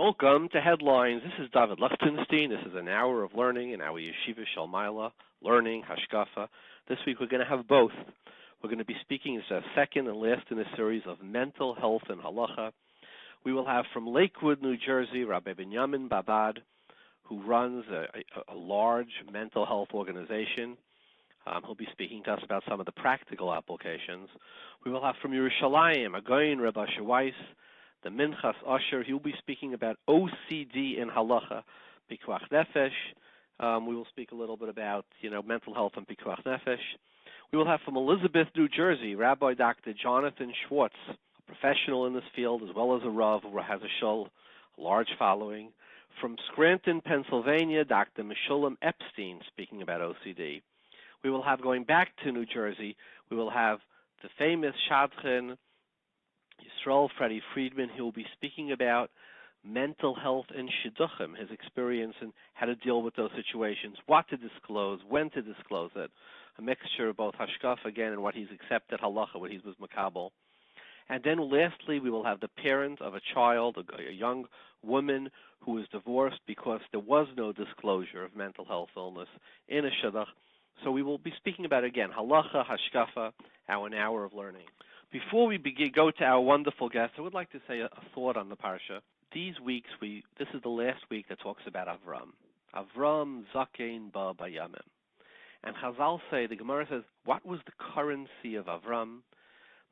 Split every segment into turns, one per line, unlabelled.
Welcome to Headlines. This is David Lichtenstein. This is an hour of learning in our Yeshiva Shalmaila, learning, Hashkafa. This week we're going to have both. We're going to be speaking as a second and last in a series of mental health and halacha. We will have from Lakewood, New Jersey, Rabbi Binyomin Babad, who runs a large mental health organization. He'll be speaking to us about some of the practical applications. We will have from Yerushalayim, Agoyin Rabbi Weiss, the Minchas Osher. He will be speaking about OCD in Halacha, Pikuach Nefesh. We will speak a little bit about, mental health and Pikuach Nefesh. We will have from Elizabeth, New Jersey, Rabbi Dr. Jonathan Schwartz, a professional in this field, as well as a Rav who has a large following. From Scranton, Pennsylvania, Dr. Meshulam Epstein speaking about OCD. We will have, going back to New Jersey, we will have the famous Shadchan, Yisrael, Freddy Friedman. He will be speaking about mental health and shidduchim, his experience and how to deal with those situations, what to disclose, when to disclose it, a mixture of both hashkaf again and what he's accepted, halacha, what he was Mechaber. And then lastly, we will have the parent of a child, a young woman who was divorced because there was no disclosure of mental health illness in a shidduch. So we will be speaking about, again, halacha, hashkafa, an hour of learning. Before we go to our wonderful guest, I would like to say a thought on the parsha. These weeks, this is the last week that talks about Avraham. Avraham zakein ba bayamim. And Chazal say, the Gemara says, what was the currency of Avraham?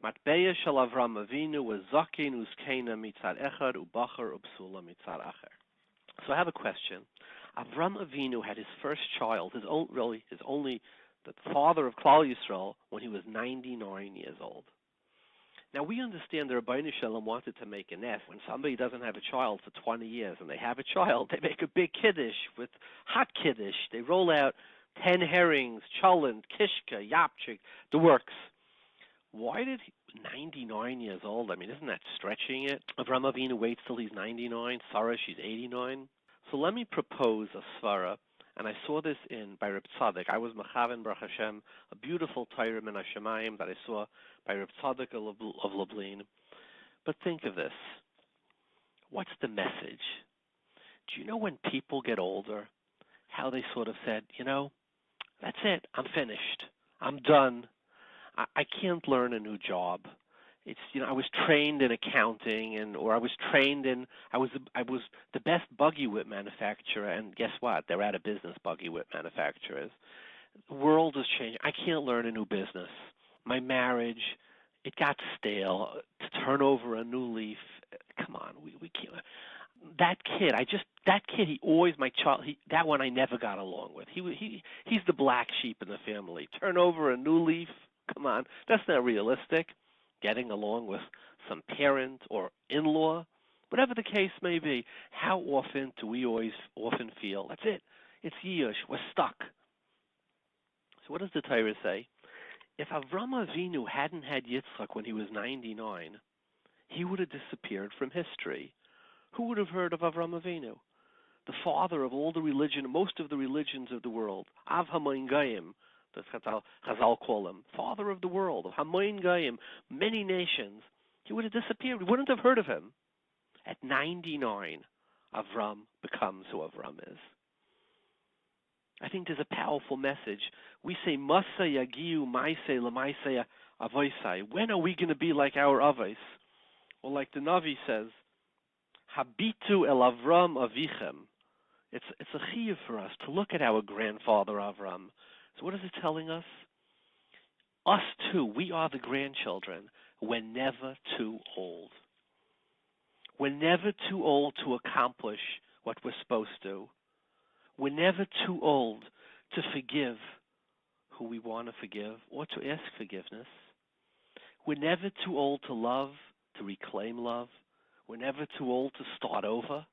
Matbeya shel Avraham Avinu was zakein uzkeina mitzad echad ubacher ubsula mitzad acher. So I have a question. Avraham Avinu had his first child, the father of Klal Yisrael, when he was 99 years old. Now, we understand the Rabbi Shalom wanted to make a nest. When somebody doesn't have a child for 20 years and they have a child, they make a big kiddush with hot kiddush. They roll out 10 herrings, cholent, kishka, yapchik, the works. Why did 99 years old? I mean, isn't that stretching it? Avraham Avinu waits till he's 99. Sarah, she's 89. So let me propose a svara, and I saw this by Reb Tzaddik. I was Mechaber Baruch Hashem, a beautiful Torah min Hashemayim that I saw by Reb Tzaddik of Lublin. But think of this. What's the message? Do you know when people get older, how they sort of said, that's it, I'm finished, I'm done, I can't learn a new job. It's I was trained in accounting, or I was the best buggy whip manufacturer, and guess what? They're out of business, buggy whip manufacturers. The world is changing. I can't learn a new business. My marriage, it got stale. To turn over a new leaf, come on, we can't. That kid, he always, my child, that one I never got along with. He's the black sheep in the family. Turn over a new leaf, come on, that's not realistic. Getting along with some parent or in-law, whatever the case may be, how often do we often feel, that's it, it's Yush, we're stuck. So what does the Torah say? If Avraham Avinu hadn't had Yitzchak when he was 99, he would have disappeared from history. Who would have heard of Avraham Avinu? The father of all the religion, most of the religions of the world, Av HaMoin Goyim, that's Chazal call him, father of the world, of Hamoin Goyim, many nations. He would have disappeared. We wouldn't have heard of him. At 99, Avram becomes who Avram is. I think there's a powerful message. We say, Masa Yagiu Maisei Lamaisei Avoisai. When are we going to be like our Avos? Or like the Navi says, Habitu El Avram Avichem. It's a chiyuv for us to look at our grandfather Avram. So what is it telling us? Us too, we are the grandchildren. We're never too old. We're never too old to accomplish what we're supposed to. We're never too old to forgive who we want to forgive or to ask forgiveness. We're never too old to love, to reclaim love. We're never too old to start over.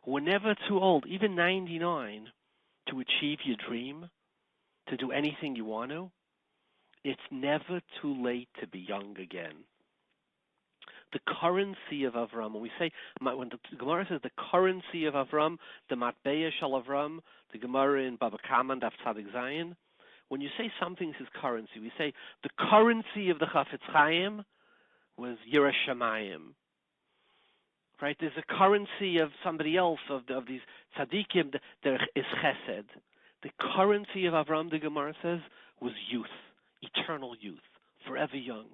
We're never too old, even 99, to achieve your dream, to do anything you want to. It's never too late to be young again. The currency of Avram, when the Gemara says the currency of Avram, the matbeya shel Avram, the Gemara in Baba Kama Daf Tzadik Zayin, when you say something's his currency, we say the currency of the Chafetz Chaim was Yerushalayim. right? There's a currency of somebody else, of these tzaddikim. There is chesed. The currency of Avraham, the Gemara says, was youth, eternal youth, forever young.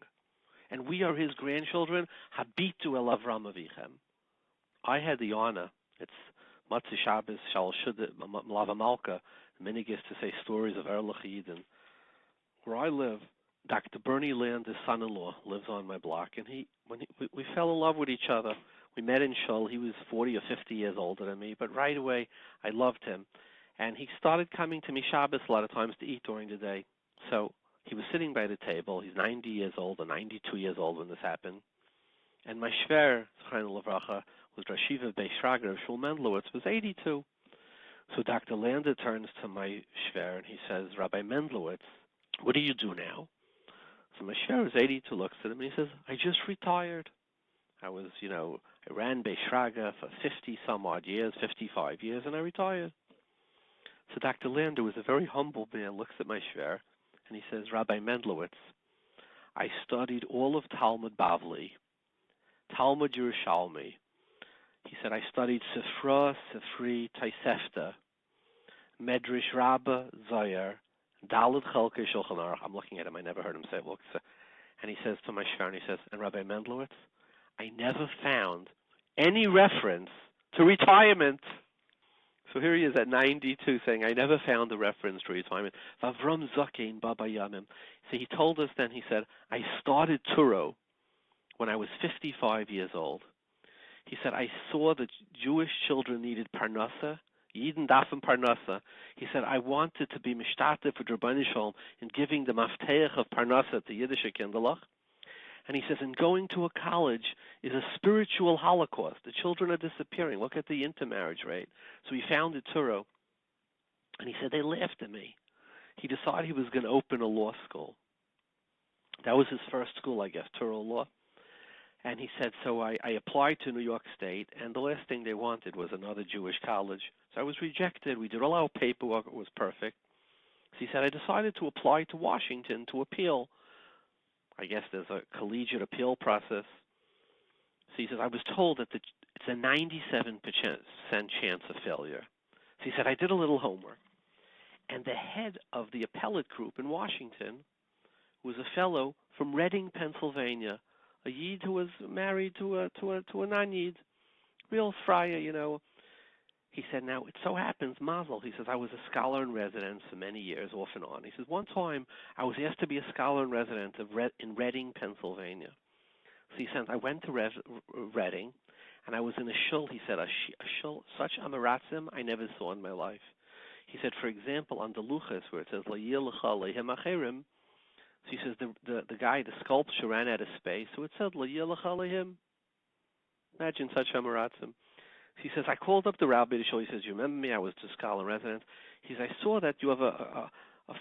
And we are his grandchildren. Habitu el Avraham Avichem. I had the honor. It's Matzah Shabbos Shal Lava Malka. Minchas to say stories of Erlich Eden. Where I live, Dr. Bernie Land, his son-in-law, lives on my block, and we fell in love with each other. We met in Shul. He was 40 or 50 years older than me, but right away I loved him. And he started coming to me Shabbos a lot of times to eat during the day. So he was sitting by the table. He's 90 years old or 92 years old when this happened. And my shver, Zechariah Levracha, was Rashiva Beis Shrager of Shul Mendlowitz, was 82. So Dr. Lander turns to my shver and he says, Rabbi Mendlowitz, what do you do now? So my shver is 82, looks at him and he says, I just retired. I was, I ran Beis Shrager for 50 some odd years, 55 years, and I retired. So Dr. Lander was a very humble man, looks at my shver, and he says, Rabbi Mendlowitz, I studied all of Talmud Bavli, Talmud Yerushalmi. He said, I studied Sifra, Sifri, Taisefta, Medrash Rabbah, Zoyer, Dalet Chelke, Shulchan Aruch. I'm looking at him, I never heard him say it. And he says to my shver, and he says, and Rabbi Mendlowitz, I never found any reference to retirement. So here he is at 92 saying, I never found a reference to retirement. Vavram Zakein Baba Yamim. So he told us then, he said, I started Turo when I was 55 years old. He said, I saw that Jewish children needed Parnasa, Yidin Dafim Parnasa. He said, I wanted to be Mishtatev for Rabbi Shalom in giving the Mafteach of Parnasa to Yiddish Kinderlach. And he says, and going to a college is a spiritual holocaust. The children are disappearing. Look at the intermarriage rate. So he founded Turo. And he said, they laughed at me. He decided he was going to open a law school. That was his first school, I guess, Turo Law. And he said, so I applied to New York State, and the last thing they wanted was another Jewish college. So I was rejected. We did all our paperwork. It was perfect. So he said, I decided to apply to Washington to appeal. I guess there's a collegiate appeal process. So he says, I was told that it's a 97% chance of failure. So he said, I did a little homework. And the head of the appellate group in Washington was a fellow from Reading, Pennsylvania, a Yid who was married to a non-Yid, real friar, He said, now, it so happens, Mazel, he says, I was a scholar in residence for many years, off and on. He says, one time, I was asked to be a scholar in residence in Reading, Pennsylvania. So he says, I went to Reading, and I was in a shul, he said, a shul, such amaratzim I never saw in my life. He said, for example, on the Luchas, where it says, La'yil l'cha lehem acherim, so he says, the guy, the sculpture ran out of space, so it said, La'yil l'cha lehem. Imagine such amaratzim. He says, I called up the Rabbi to show. He says, you remember me? I was a scholar in residence. He says, I saw that you have a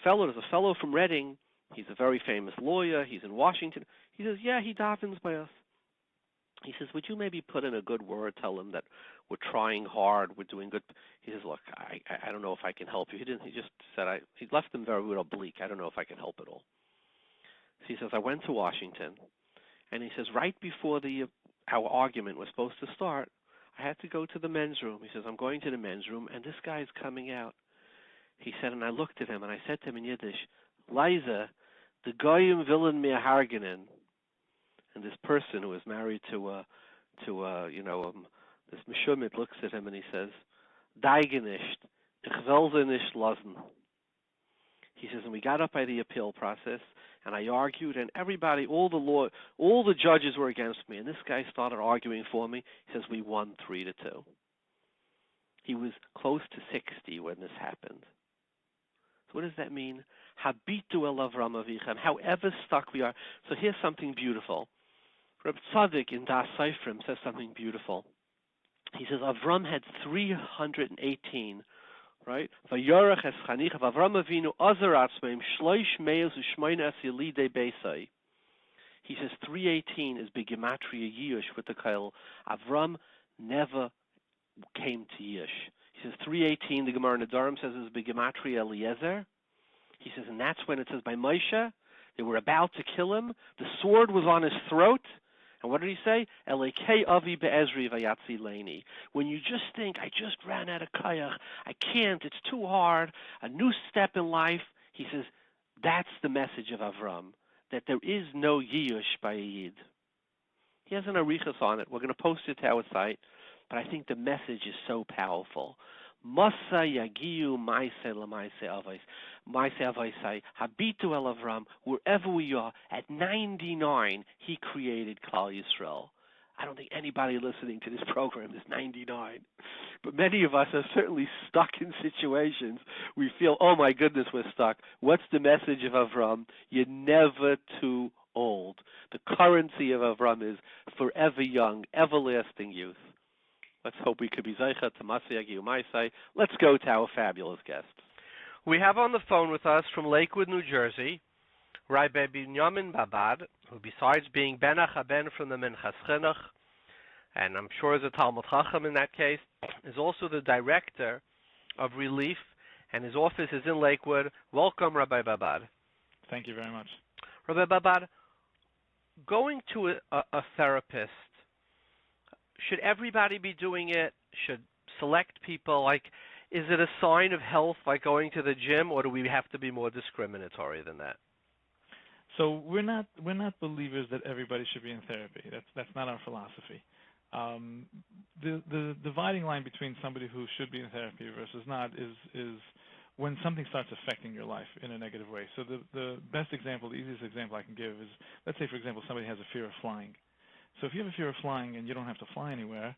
fellow. There's a fellow from Reading. He's a very famous lawyer. He's in Washington. He says, yeah, he davens by us. He says, would you maybe put in a good word, tell him that we're trying hard, we're doing good. He says, look, I don't know if I can help you. He didn't. He just said, he left him very oblique. I don't know if I can help at all. So he says, I went to Washington, and he says, right before our argument was supposed to start, I had to go to the men's room. He says, I'm going to the men's room, and this guy is coming out. He said, and I looked at him, and I said to him in Yiddish, Liza, the goyim willen mir hargenen. And this person who is married to this Meshumit looks at him, and he says, Deigen nicht, ich will sie nicht lassen. He says, and we got up by the appeal process, and I argued, and everybody, all the judges were against me, and this guy started arguing for me. He says, we won 3-2. He was close to 60 when this happened. So what does that mean? Habitu el Avraham Avichem, however stuck we are. So here's something beautiful. Reb Tzaddik in Das Seifrim says something beautiful. He says, Avram had 318, right? Vayorach es chanich of Avraham Avinu azer atzmeim shloish meos u'shmoines yelidei beisai. He says 318 is begematria Yush with the kail. Avram never came to Yush. He says 318, the Gemara in the Durham says is begematria Eliezer. He says, and that's when it says by Moshe, they were about to kill him. The sword was on his throat, And what did he say? Elekei avi be'ezri vayatzi leini. When you just think, I just ran out of kayach, I can't, it's too hard, a new step in life, he says, that's the message of Avram, that there is no yiyush by a yid. He has an arichas on it. We're going to post it to our site, but I think the message is so powerful. Masa yagiu maise lamaise avos. Maise avosai habitu el Avram. Wherever we are, at 99, he created Klal Yisrael. I don't think anybody listening to this program is 99, but many of us are certainly stuck in situations. We feel, oh my goodness, we're stuck. What's the message of Avram? You're never too old. The currency of Avram is forever young, everlasting youth. Let's hope we could be Zeicha to Masayagi Umaisai. Let's go to our fabulous guest. We have on the phone with us from Lakewood, New Jersey, Rabbi Binyomin Babad, who besides being Ben Achaben from the Minchas Chinuch, and I'm sure is a Talmud Chacham in that case, is also the director of Relief, and his office is in Lakewood. Welcome, Rabbi Babad.
Thank you very much.
Rabbi Babad, going to a therapist, should everybody be doing it? Should select people? Like, is it a sign of health like going to the gym, or do we have to be more discriminatory than that?
So we're not believers that everybody should be in therapy. That's not our philosophy. The dividing line between somebody who should be in therapy versus not is when something starts affecting your life in a negative way. So the best example, the easiest example I can give is, let's say, for example, somebody has a fear of flying. So if you have a fear of flying and you don't have to fly anywhere,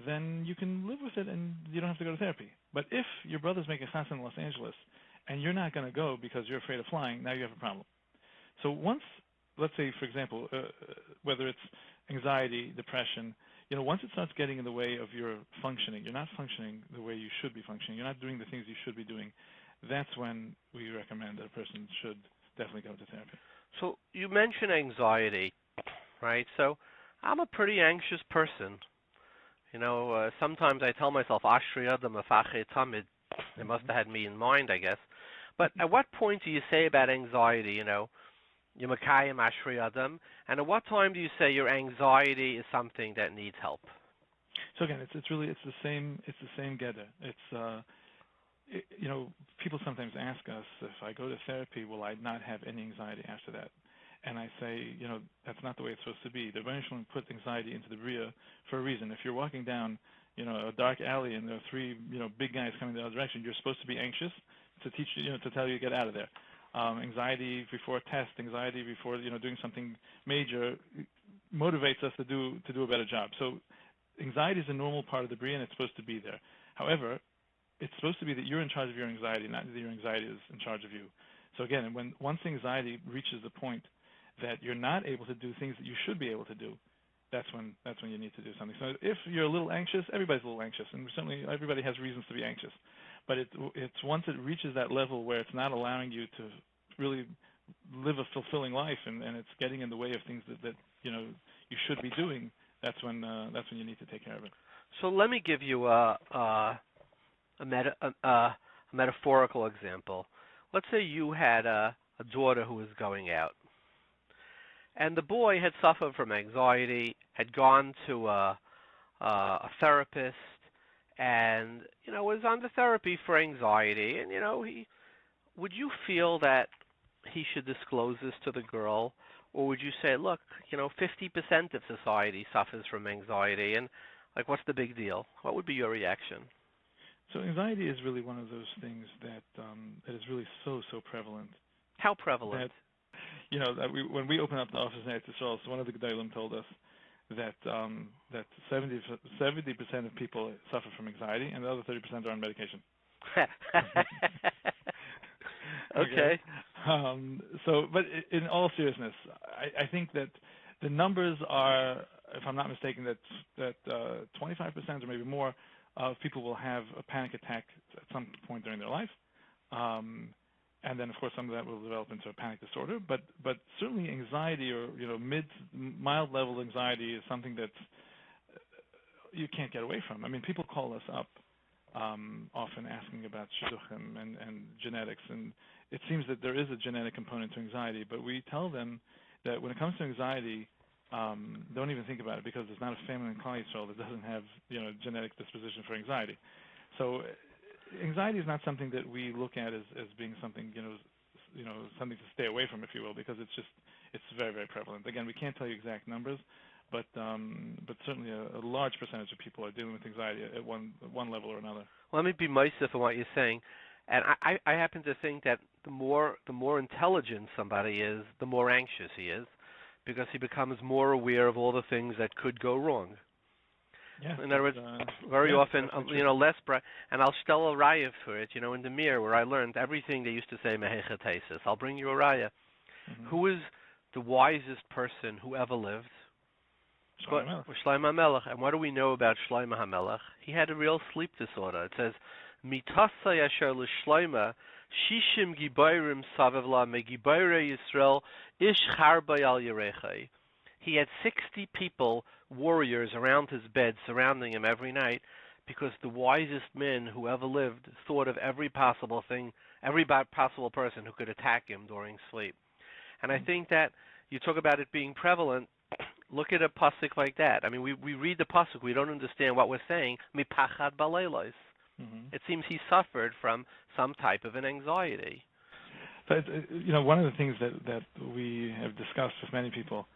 then you can live with it and you don't have to go to therapy. But if your brother's making chassan in Los Angeles and you're not going to go because you're afraid of flying, now you have a problem. So once, let's say, for example, whether it's anxiety, depression, once it starts getting in the way of your functioning, you're not functioning the way you should be functioning, you're not doing the things you should be doing, that's when we recommend that a person should definitely go to therapy.
So you mentioned anxiety, right? So I'm a pretty anxious person. Sometimes I tell myself, Ashri Adam Afache Tamid. They must have had me in mind, I guess. But at what point do you say about anxiety, Yom Ashri Adam, and at what time do you say your anxiety is something that needs help?
So again, it's the same gather. People sometimes ask us, if I go to therapy, will I not have any anxiety after that? And I say, that's not the way it's supposed to be. The Rebbe put anxiety into the Bria for a reason. If you're walking down, a dark alley and there are three, big guys coming the other direction, you're supposed to be anxious to teach you, to tell you to get out of there. Anxiety before a test, anxiety before doing something major motivates us to do a better job. So anxiety is a normal part of the Bria and it's supposed to be there. However, it's supposed to be that you're in charge of your anxiety, not that your anxiety is in charge of you. So again, once anxiety reaches the point that you're not able to do things that you should be able to do, that's when you need to do something. So if you're a little anxious, everybody's a little anxious, and certainly everybody has reasons to be anxious. But it's once it reaches that level where it's not allowing you to really live a fulfilling life, and it's getting in the way of things that you should be doing, that's when you need to take care of it.
So let me give you a metaphorical example. Let's say you had a daughter who was going out, and the boy had suffered from anxiety, had gone to a therapist, and was under therapy for anxiety. And would you feel that he should disclose this to the girl, or would you say, look, 50% of society suffers from anxiety, and what's the big deal? What would be your reaction?
So anxiety is really one of those things that is really so prevalent.
How prevalent?
When we opened up the office in Yisrael, so one of the Gedolim told us that 70% of people suffer from anxiety, and the other 30% are on medication.
Okay.
But in all seriousness, I think that the numbers are, if I'm not mistaken, that 25% or maybe more of people will have a panic attack at some point during their life. And then, of course, some of that will develop into a panic disorder. But certainly anxiety or mild level anxiety is something that you can't get away from. I mean, people call us up often asking about shidduchim and genetics, and it seems that there is a genetic component to anxiety. But we tell them that when it comes to anxiety, don't even think about it because there's not a family in Klal Yisrael that doesn't have, genetic disposition for anxiety. So anxiety is not something that we look at as being something, something to stay away from, if you will, because it's very, very prevalent. Again, we can't tell you exact numbers, but certainly a large percentage of people are dealing with anxiety at one level or another.
Let me be myself in what you're saying, and I happen to think that the more intelligent somebody is, the more anxious he is, because he becomes more aware of all the things that could go wrong.
Yeah,
in other words, very often, less bright. And I'll tell a raya for it, in the mirror where I learned everything they used to say, mehechetesis. I'll bring you a raya.
Mm-hmm.
Who is the wisest person who ever lived?
Shlomo
HaMelech. And what do we know about Shlomo HaMelech? He had a real sleep disorder. It says, Mitasa yasher l'Shlomo, shishim gibayrim savevla megibayre Yisrael, ish charbay al yerechai. He had 60 people, warriors, around his bed, surrounding him every night, because the wisest men who ever lived thought of every possible thing, every possible person who could attack him during sleep. And I think that you talk about it being prevalent. Look at a Posek like that. I mean, we read the Posek, we don't understand what we're saying. Mipachad baleilos. It seems he suffered from some type of an anxiety.
But one of the things that we have discussed with many people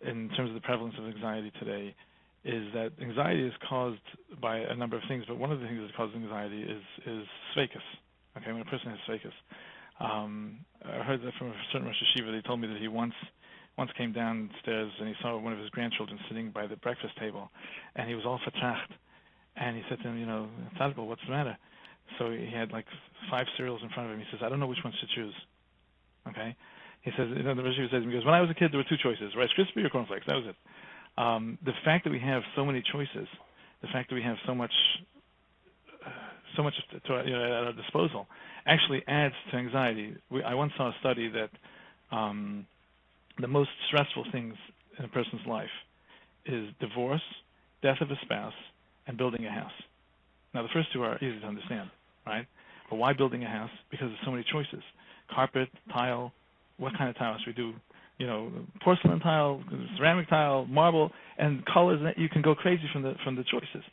in terms of the prevalence of anxiety today is that anxiety is caused by a number of things, but one of the things that causes anxiety is sveikus. Okay, when a person has sveikus. I heard that from a certain Rosh Yeshiva. They told me that he once came downstairs and he saw one of his grandchildren sitting by the breakfast table, and he was all vertracht. And he said to him, Tzadko, what's the matter? So he had like 5 cereals in front of him. He says, I don't know which ones to choose. Okay? He says, the Rosh Yeshiva says, because when I was a kid, there were 2 choices, Rice Krispie or cornflakes. That was it. The fact that we have so many choices, the fact that we have so much at our disposal, actually adds to anxiety. I once saw a study that the most stressful things in a person's life is divorce, death of a spouse, and building a house. Now, the first 2 are easy to understand, right? But why building a house? Because there's so many choices. Carpet, tile, what kind of tiles we do, porcelain tile, ceramic tile, marble, and colors. That you can go crazy from the choices,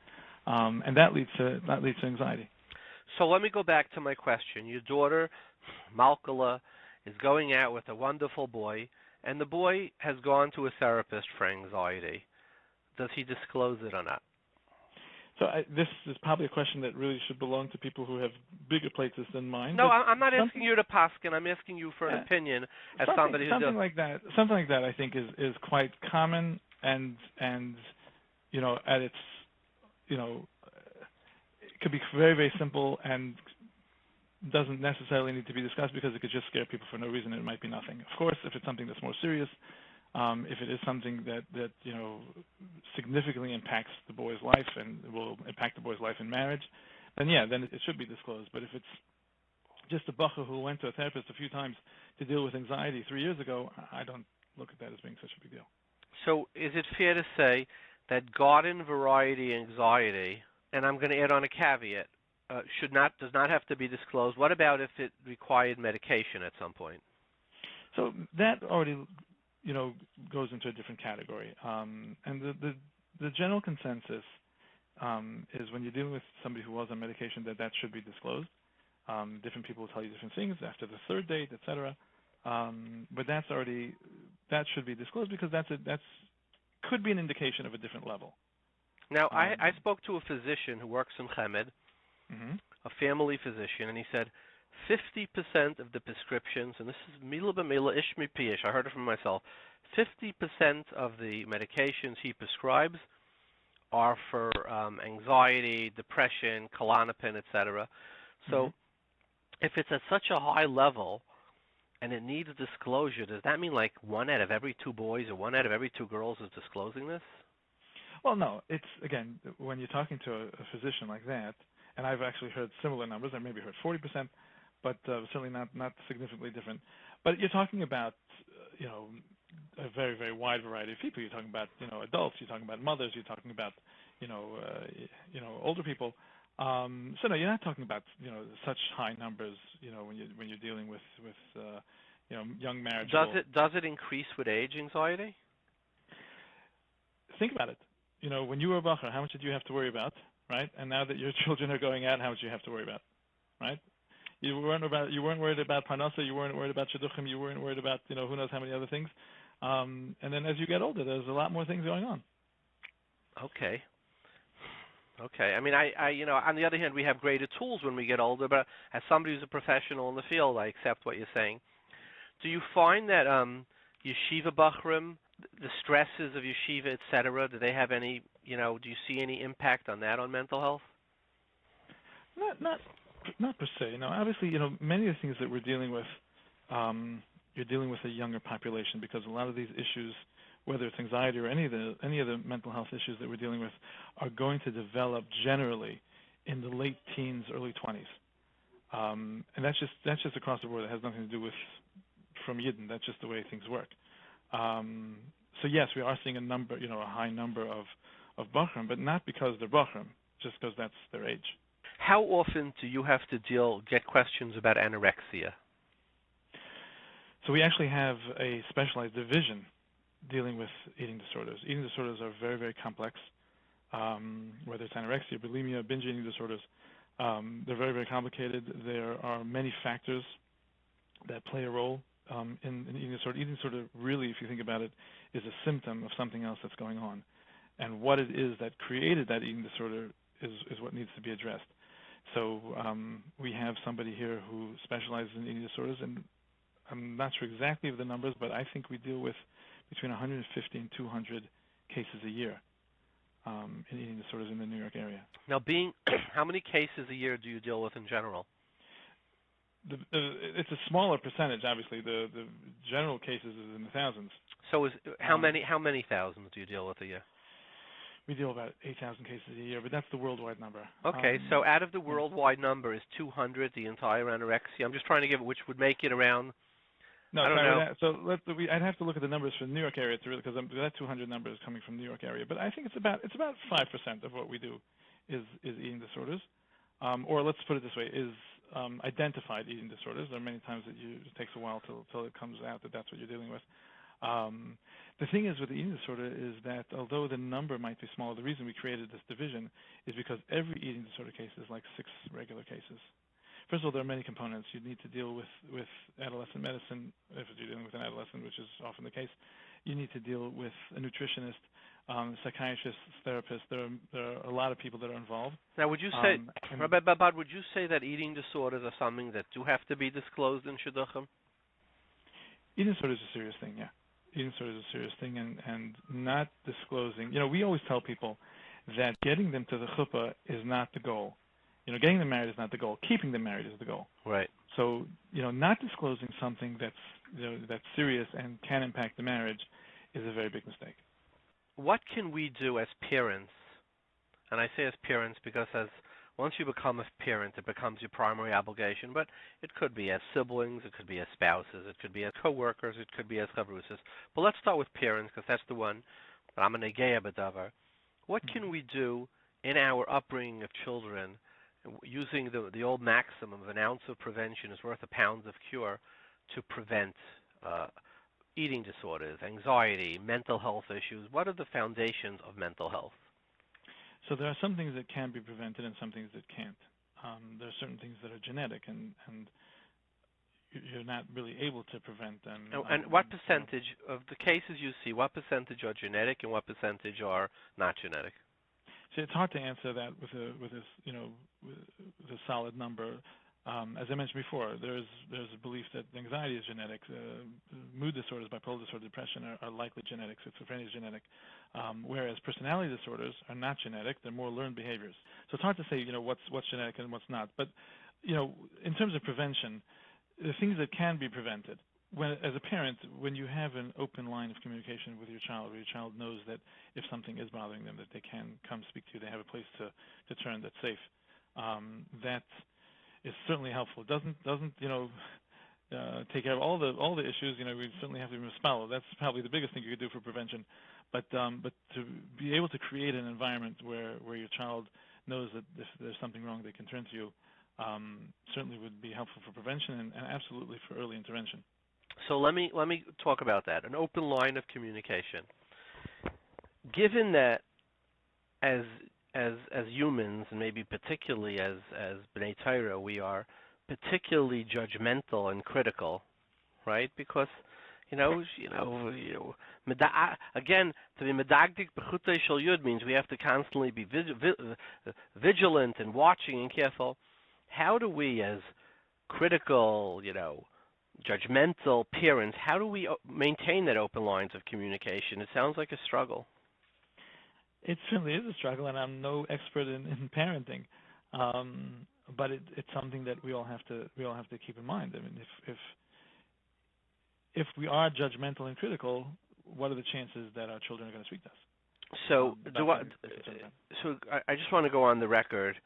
and that leads to anxiety.
So let me go back to my question. Your daughter, Malkala, is going out with a wonderful boy, and the boy has gone to a therapist for anxiety. Does he disclose it or not?
So this is probably a question that really should belong to people who have bigger plates than mine.
No, I'm not asking you to paskin. I'm asking you for an opinion as somebody who's
something like that. Something like that, I think, is quite common, and at its, it could be very, very simple and doesn't necessarily need to be discussed because it could just scare people for no reason. It might be nothing. Of course, if it's something that's more serious, if it is something that significantly impacts the boy's life and will impact the boy's life in marriage, then it should be disclosed. But if it's just a bacher who went to a therapist a few times to deal with anxiety 3 years ago, I don't look at that as being such a big deal.
So is it fair to say that garden variety anxiety, and I'm going to add on a caveat, does not have to be disclosed? What about if it required medication at some point?
So that already goes into a different category. And the general consensus is when you're dealing with somebody who was on medication that should be disclosed. Different people will tell you different things after the 3rd date, etc. But that should be disclosed because that could be an indication of a different level.
Now, I spoke to a physician who works in Chemed, a family physician, and he said 50% of the prescriptions, and this is mila b'mila ish mi piish, I heard it from myself, 50% of the medications he prescribes are for anxiety, depression, Klonopin, etc. So if it's at such a high level and it needs disclosure, does that mean like 1 out of every 2 boys or 1 out of every 2 girls is disclosing this?
Well, no. It's, again, when you're talking to a physician like that, and I've actually heard similar numbers, I maybe heard 40%, but certainly not significantly different. But you're talking about, a very, very wide variety of people. You're talking about, adults. You're talking about mothers. You're talking about, older people. So no, you're not talking about, such high numbers, when you're dealing with young marriages.
Does it increase with age, anxiety?
think about it. When you were a bacher, how much did you have to worry about, right? And now that your children are going out, how much do you have to worry about, right? You weren't worried about parnasa, you weren't worried about shidduchim, you weren't worried about who knows how many other things. And then as you get older, there's a lot more things going on.
Okay. I mean, I on the other hand, we have greater tools when we get older. But as somebody who's a professional in the field, I accept what you're saying. Do you find that yeshiva bachrim, the stresses of yeshiva, etc., do they have any? Do you see any impact on that on mental health?
Not per se. Obviously, many of the things that we're dealing with, you're dealing with a younger population because a lot of these issues, whether it's anxiety or any of the mental health issues that we're dealing with, are going to develop generally in the late teens, early 20s, and that's just across the board. It has nothing to do with from Yidden. That's just the way things work. So yes, we are seeing a high number of bachrim, but not because they're bachrim, just because that's their age.
How often do you have to get questions about anorexia?
So we actually have a specialized division dealing with eating disorders. Eating disorders are very, very complex, whether it's anorexia, bulimia, binge eating disorders. They're very, very complicated. There are many factors that play a role in eating disorder. Eating disorder really, if you think about it, is a symptom of something else that's going on. And what it is that created that eating disorder is what needs to be addressed. So we have somebody here who specializes in eating disorders, and I'm not sure exactly of the numbers, but I think we deal with between 150 and 200 cases a year in eating disorders in the New York area.
Now, how many cases a year do you deal with in general?
It's a smaller percentage, obviously. The general cases is in the thousands.
So how many thousands do you deal with a year?
We deal with about 8,000 cases a year, but that's the worldwide number.
Okay, so out of the worldwide number, is 200 the entire anorexia? I'm just trying to give it, which would make it around.
No,
I don't know.
So I'd have to look at the numbers for the New York area to really, because that 200 number is coming from the New York area. But I think it's about 5% of what we do is eating disorders, or let's put it this way, is identified eating disorders. There are many times that it takes a while till it comes out that that's what you're dealing with. The thing is with the eating disorder is that although the number might be small, the reason we created this division is because every eating disorder case is like 6 regular cases. First of all, there are many components. You need to deal with adolescent medicine, if you're dealing with an adolescent, which is often the case. You need to deal with a nutritionist, psychiatrists, therapists. There are a lot of people that are involved.
Now, would you say, Rabbi Babad, would you say that eating disorders are something that do have to be disclosed in shidduchim?
Eating disorder is a serious thing, yeah. Eating disorder is a serious thing, and not disclosing. We always tell people that getting them to the chuppah is not the goal. Getting them married is not the goal. Keeping them married is the goal.
Right.
So, not disclosing something that's serious and can impact the marriage is a very big mistake.
What can we do as parents? And I say as parents because once you become a parent, it becomes your primary obligation. But it could be as siblings, it could be as spouses, it could be as coworkers, it could be as chavrusas. But let's start with parents because that's the one. But I'm a negeya b'davar. What can we do in our upbringing of children, using the old maxim of an ounce of prevention is worth a pound of cure, to prevent eating disorders, anxiety, mental health issues? What are the foundations of mental health?
So there are some things that can be prevented and some things that can't. There are certain things that are genetic and you're not really able to prevent them.
And what percentage of the cases you see, what percentage are genetic and what percentage are not genetic?
So it's hard to answer that with a solid number. As I mentioned before, there's a belief that anxiety is genetic. Mood disorders, bipolar disorder, depression are likely genetic. Schizophrenia is genetic. Whereas personality disorders are not genetic. They're more learned behaviors. So it's hard to say, what's genetic and what's not. But, in terms of prevention, the things that can be prevented. As a parent, when you have an open line of communication with your child, where your child knows that if something is bothering them, that they can come speak to you, they have a place to turn that's safe. That is certainly helpful. It doesn't take care of all the issues. We certainly have to be mispalo. That's probably the biggest thing you could do for prevention. But to be able to create an environment where your child knows that if there's something wrong, they can turn to you, certainly would be helpful for prevention and absolutely for early intervention.
So let me talk about that. An open line of communication. given that as humans, and maybe particularly as B'nai Torah, we are particularly judgmental and critical, right? Because again, to be medagdik b'chutei shel yud means we have to constantly be vigilant and watching and careful. How do we, as critical, judgmental parents, how do we maintain that open lines of communication? It sounds like a struggle.
It certainly is a struggle, and I'm no expert in parenting, but it's something that we all have to keep in mind. I mean, if we are judgmental and critical, what are the chances that our children are going to speak to us?
So I just want to go on the record.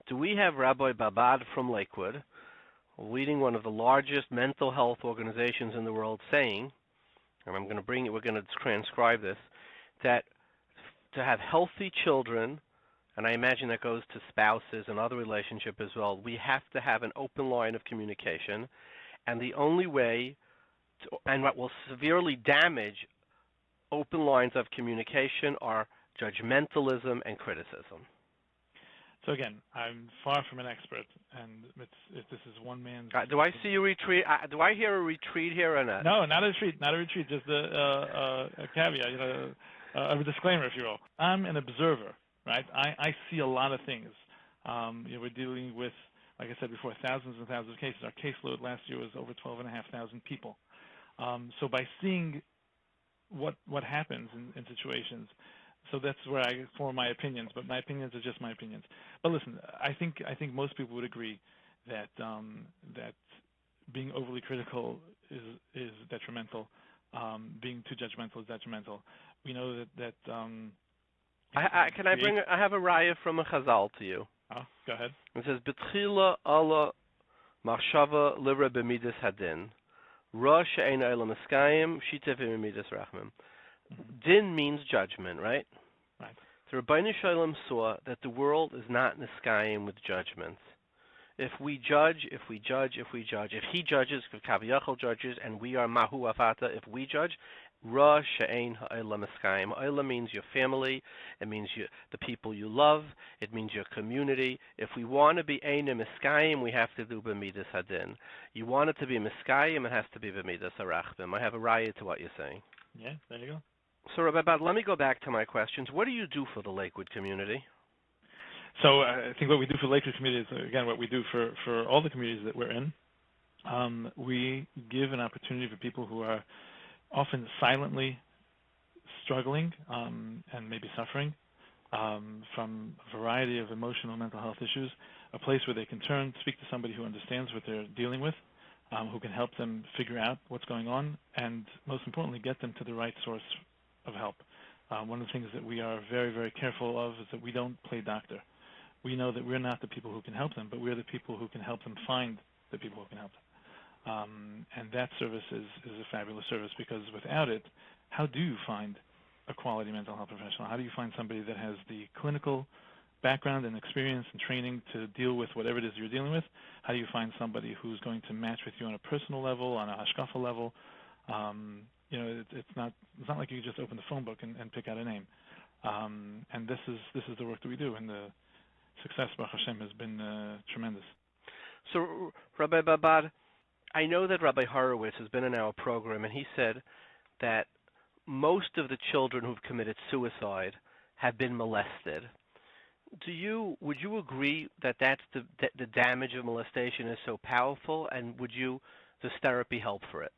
Do we have Rabbi Babad from Lakewood, leading one of the largest mental health organizations in the world, saying, and we're going to transcribe this, that to have healthy children, and I imagine that goes to spouses and other relationships as well, we have to have an open line of communication, and the only way, and what will severely damage open lines of communication are judgmentalism and criticism.
So again, I'm far from an expert, and this is one man's.
Do I see a retreat? Do I hear a retreat here or not?
No, not a retreat. Just a caveat, a disclaimer, if you will. I'm an observer, right? I see a lot of things. We're dealing with, like I said before, thousands and thousands of cases. Our caseload last year was over 12,500 people. So by seeing what happens in situations. So that's where I form my opinions, but my opinions are just my opinions. But listen, I think most people would agree that that being overly critical is detrimental. Being too judgmental is detrimental. We know that. I
have a raya from a Chazal to you.
Oh, go ahead.
It says B'tchila ala machshava livra b'midas hadin. Rosh she'ein olam eskayim shitev b'midas rachmim. Din means judgment, right?
Right.
The Rabbeinu Shalom saw that the world is not niskayim with judgments. If he judges, if he judges, if Kaviyachal judges, and we are mahu afata, if we judge, Ra she'ein ha'olam eskayim. Ha'olam means your family. It means the people you love. It means your community. If we want to be einim eskayim, we have to do b'midas hadin. You want it to be miskayim, it has to be b'midas harachbim. I have a raya to what you're saying.
Yeah, there you go.
So, Rabbi, let me go back to my questions. What do you do for the Lakewood community?
So I think what we do for the Lakewood community is, again, what we do for all the communities that we're in. We give an opportunity for people who are often silently struggling and maybe suffering from a variety of emotional mental health issues, a place where they can turn, speak to somebody who understands what they're dealing with, who can help them figure out what's going on, and most importantly, get them to the right source of help. One of the things that we are very, very careful of is that we don't play doctor. We know that we're not the people who can help them, but we're the people who can help them find the people who can help them. And that service is a fabulous service, because without it, how do you find a quality mental health professional? How do you find somebody that has the clinical background and experience and training to deal with whatever it is you're dealing with? How do you find somebody who's going to match with you on a personal level, on a hashkafa level? It's not like you just open the phone book and pick out a name. And this is the work that we do, and the success, Baruch Hashem, has been tremendous.
So, Rabbi Babad, I know that Rabbi Horowitz has been in our program, and he said that most of the children who've committed suicide have been molested. Would you agree that that's the damage of molestation is so powerful, and does therapy help for it?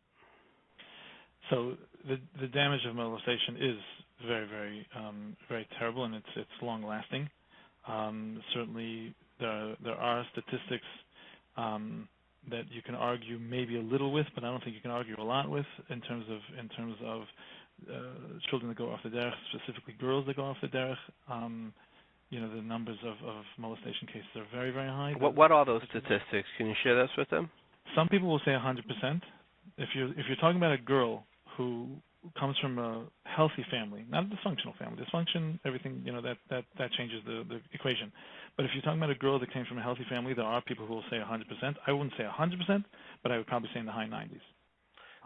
So the damage of molestation is very, very, very terrible, and it's long lasting. Certainly, there are statistics that you can argue maybe a little with, but I don't think you can argue a lot with in terms of children that go off the derech, specifically girls that go off the derech. The numbers of molestation cases are very, very high.
What are those statistics? Can you share this with them?
Some people will say 100%. If you're talking about a girl who comes from a healthy family, not a dysfunctional family. Dysfunction, everything, that changes the equation. But if you're talking about a girl that came from a healthy family, there are people who will say 100%. I wouldn't say 100%, but I would probably say in the high 90s.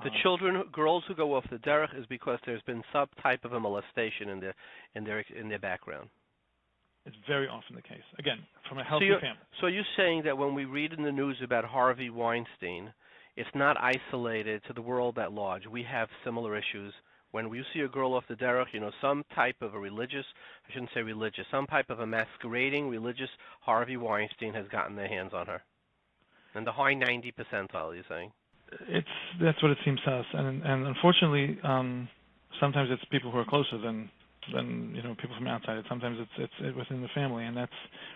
The children, girls who go off the derech, is because there's been some type of a molestation in their background.
It's very often the case. Again, from a healthy family.
So you're saying that when we read in the news about Harvey Weinstein, it's not isolated to the world at large. We have similar issues. When we see a girl off the derech, some type of a religious, I shouldn't say religious, some type of a masquerading religious Harvey Weinstein has gotten their hands on her. And the high 90 percentile, you're saying?
That's what it seems to us. And unfortunately, sometimes it's people who are closer than people from outside. Sometimes it's within the family, and that's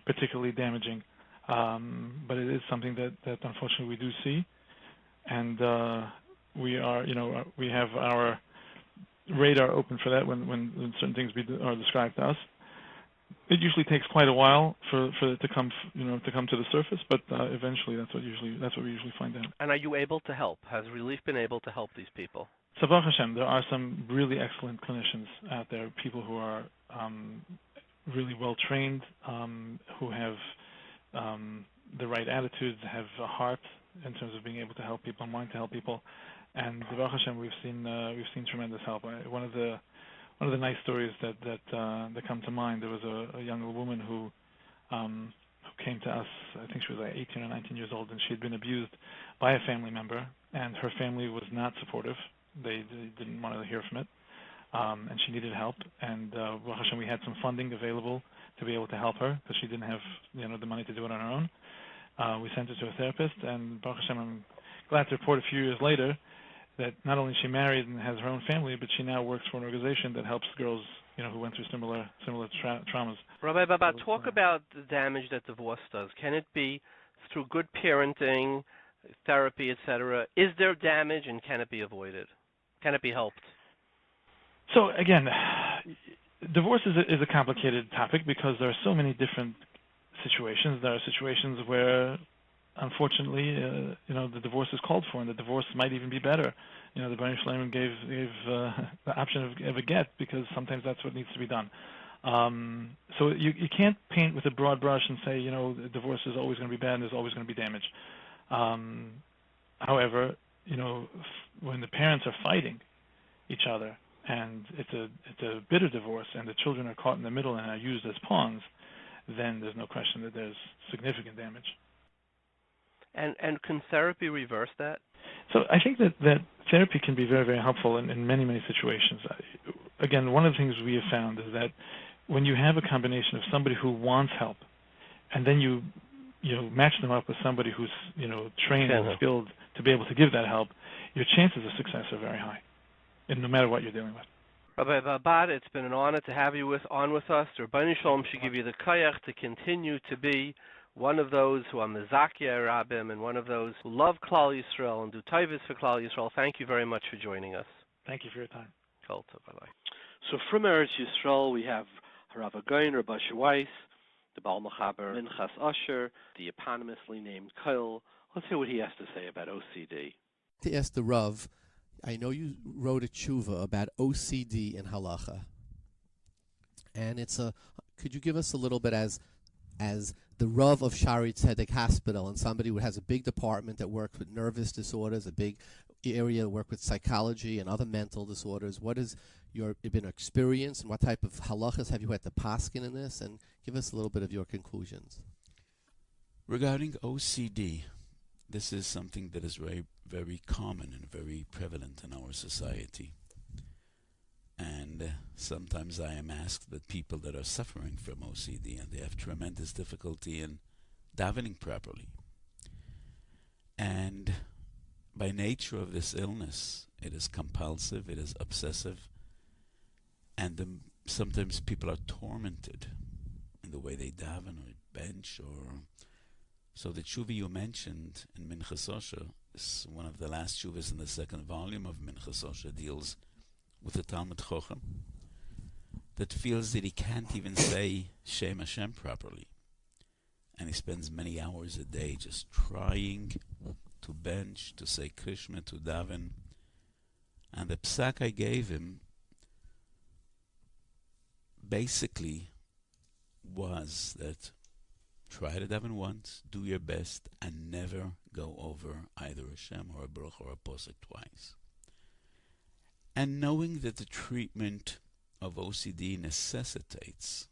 particularly damaging. But it is something that unfortunately we do see, and we have our radar open for that when certain things are described to us. It usually takes quite a while for it to come to the surface, but eventually that's what we usually find out.
And are you able to help? Has Relief been able to help these people?
So, Baruch Hashem, there are some really excellent clinicians out there, people who are really well trained, who have the right attitudes, have a heart in terms of being able to help people, mind to help people, and Baruch Hashem, we've seen tremendous help. One of the nice stories that come to mind. There was a young woman who came to us. I think she was like 18 or 19 years old, and she had been abused by a family member, and her family was not supportive. They didn't want to hear from it, and she needed help. And Baruch Hashem, we had some funding available to be able to help her because she didn't have the money to do it on her own. We sent her to a therapist, and Baruch Hashem, I'm glad to report a few years later that not only is she married and has her own family, but she now works for an organization that helps girls who went through similar traumas.
Rabbi Baba, talk about the damage that divorce does. Can it be through good parenting, therapy, etc.? Is there damage, and can it be avoided? Can it be helped?
So again, divorce is a complicated topic because there are so many different situations. There are situations where, unfortunately, the divorce is called for, and the divorce might even be better. The Baruch Shalom gave the option of a get because sometimes that's what needs to be done. So you can't paint with a broad brush and say, divorce is always going to be bad and there's always going to be damage. However, when the parents are fighting each other and it's a bitter divorce and the children are caught in the middle and are used as pawns, then there's no question that there's significant damage.
And can therapy reverse that?
So I think that therapy can be very, very helpful in many, many situations. Again, one of the things we have found is that when you have a combination of somebody who wants help and then you match them up with somebody who's trained and skilled to be able to give that help, your chances of success are very high, and no matter what you're dealing with.
Rabbi Babad, it's been an honor to have you on with us. The Rabbi Shalom should give you the koyach to continue to be one of those who are Mezakia Rabbim and one of those who love Klal Yisrael and do tayvis for Klal Yisrael. Thank you very much for joining us.
Thank you for your time.
Bye-bye. So from Eretz Yisrael, we have HaRav Again, Rabbi Weiss, the Baal Mechaber, Minchas Osher, the eponymously named Kyle. Let's hear what he has to say about OCD.
To ask the Rav, I know you wrote a tshuva about OCD in Halacha, and could you give us a little bit as the Rav of Shari Tzedek Hospital and somebody who has a big department that works with nervous disorders, a big area that works with psychology and other mental disorders. What has your experience and what type of halachas have you had to paskin in this? And give us a little bit of your conclusions.
Regarding OCD, this is something that is very, very common and very prevalent in our society. And sometimes I am asked that people that are suffering from OCD and they have tremendous difficulty in davening properly. And by nature of this illness, it is compulsive, it is obsessive, and sometimes people are tormented in the way they daven or bench. So the tshuva you mentioned in Minchas Osher is one of the last tshuvas in the second volume of Minchas Osher, deals with a Talmud Chochem that feels that he can't even say Shem Hashem properly. And he spends many hours a day just trying to bench, to say Krishma, to daven. And the psak I gave him basically was that try to daven once, do your best, and never go over either a Shem or a Baruch or a Posek twice. And knowing that the treatment of OCD necessitates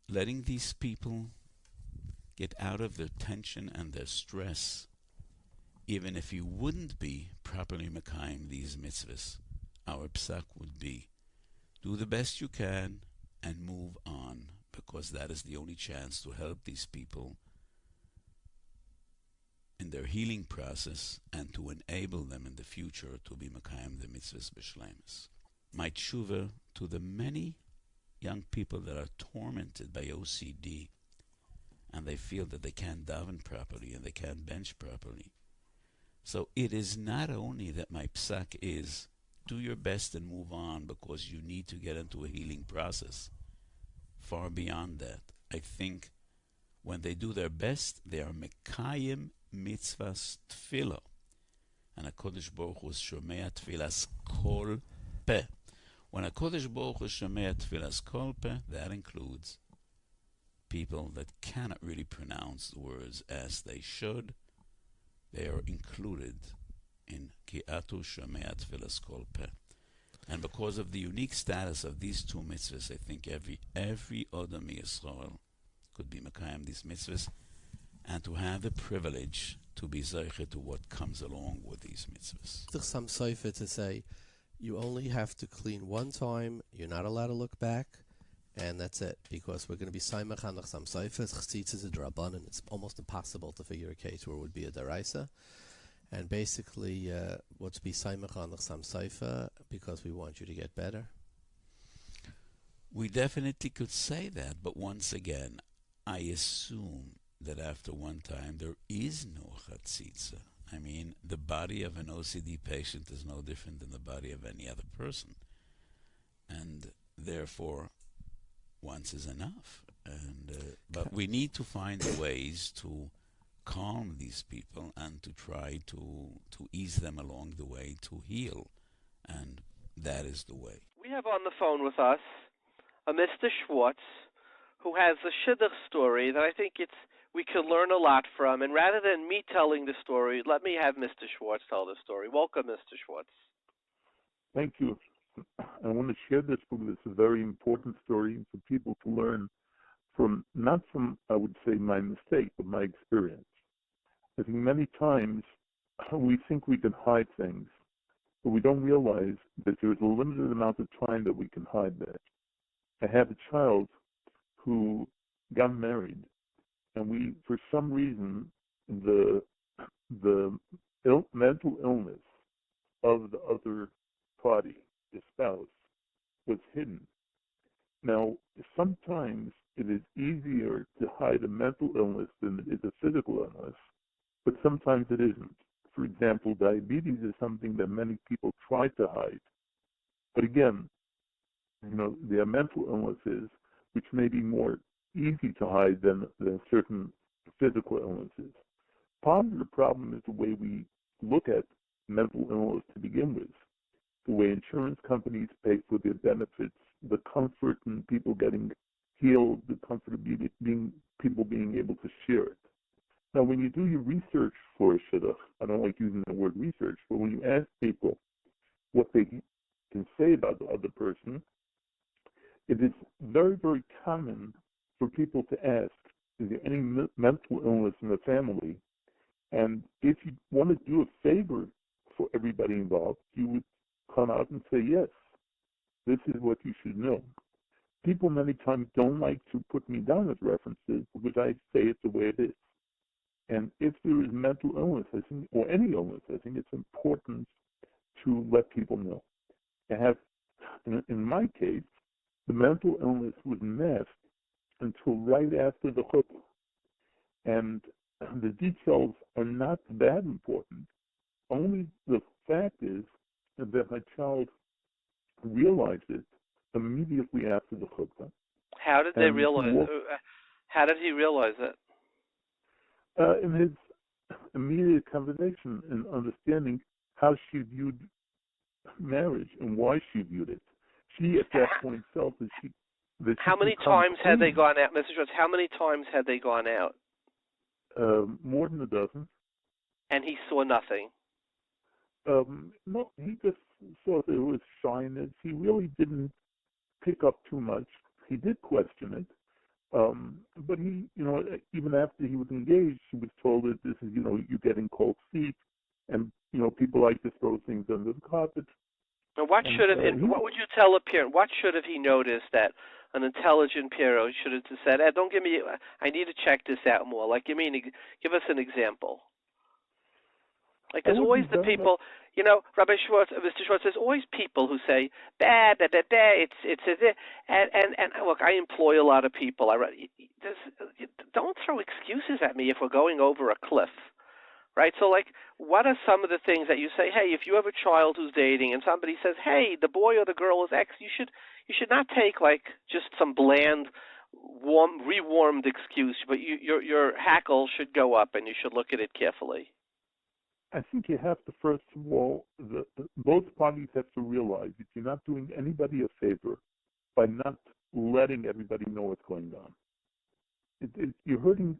letting these people get out of their tension and their stress, even if you wouldn't be properly mekayim these mitzvahs, our psak would be, do the best you can and move on, because that is the only chance to help these people in their healing process and to enable them in the future to be mekayim the mitzvahs b'shleimus. My tshuva to the many young people that are tormented by OCD and they feel that they can't daven properly and they can't bench properly. So it is not only that my psak is do your best and move on because you need to get into a healing process. Far beyond that, I think when they do their best, they are mekayim mitzvahs tefillah. And HaKadosh Baruch Hu is shomea tefillas kol peh. When HaKadosh Baruch Hu is shomea tefillas kol peh, that includes people that cannot really pronounce the words as they should. They are included in ki atu shomea tefillas kol peh. And because of the unique status of these two mitzvahs, I think every Adam Yisrael could be mekayim these mitzvahs, and to have the privilege to be zeicher to what comes along with these mitzvahs.
There's some sofer to say, you only have to clean one time, you're not allowed to look back, and that's it, because we're going to be saimach on some sofer, chtzitz is a draban, and it's almost impossible to figure a case where it would be a deraisa. And basically, what's be saimach on some sofer, because we want you to get better.
We definitely could say that, but once again, I assume that after one time there is no chatzitza. I mean, the body of an OCD patient is no different than the body of any other person. And therefore, once is enough. And but we need to find ways to calm these people and to try to ease them along the way to heal. And that is the way.
We have on the phone with us a Mr. Schwartz who has a shidduch story that I think we could learn a lot from. And rather than me telling the story, let me have Mr. Schwartz tell the story. Welcome, Mr. Schwartz.
Thank you. I want to share this because it's a very important story for people to learn from, not from, I would say, my mistake, but my experience. I think many times we think we can hide things, but we don't realize that there's a limited amount of time that we can hide that. I have a child who got married, and we, for some reason, the mental illness of the other party, the spouse, was hidden. Now, sometimes it is easier to hide a mental illness than it is a physical illness, but sometimes it isn't. For example, diabetes is something that many people try to hide. But again, there are mental illnesses which may be more easy to hide than certain physical illnesses. Part of the problem is the way we look at mental illness to begin with, the way insurance companies pay for their benefits, the comfort in people getting healed, the comfort of people being able to share it. Now, when you do your research for a shidduch, I don't like using the word research, but when you ask people what they can say about the other person, it is very, very common for people to ask, is there any mental illness in the family? And if you want to do a favor for everybody involved, you would come out and say, yes, this is what you should know. People many times don't like to put me down as references because I say it the way it is. And if there is mental illness, I think, or any illness, I think it's important to let people know. In my case, the mental illness was masked until right after the chutbah. And the details are not that important. Only the fact is that my child realized it immediately after the chutbah.
How did they realize it? How did he realize it?
In his immediate conversation and understanding how she viewed marriage and why she viewed it. She at that point felt that she...
How many times had they gone out, Mr. Schwartz? How many times had they gone out?
More than a dozen.
And he saw nothing?
No, he just saw there was shyness. He really didn't pick up too much. He did question it. But he, even after he was engaged, he was told that this is, you're getting cold feet, and, people like to throw things under the carpet.
And what would you tell a parent? What should have he noticed that an intelligent parent should have said, don't give me, I need to check this out more. Like, give us an example. Like, there's always the people, Rabbi Schwartz, Mr. Schwartz, there's always people who say, and look, I employ a lot of people. Don't throw excuses at me if we're going over a cliff, right? So, like, what are some of the things that you say, hey, if you have a child who's dating and somebody says, hey, the boy or the girl is X, you should not take, like, just some bland, rewarmed excuse, but your hackle should go up and you should look at it carefully.
I think you have to, first of all, both parties have to realize that you're not doing anybody a favor by not letting everybody know what's going on. You're hurting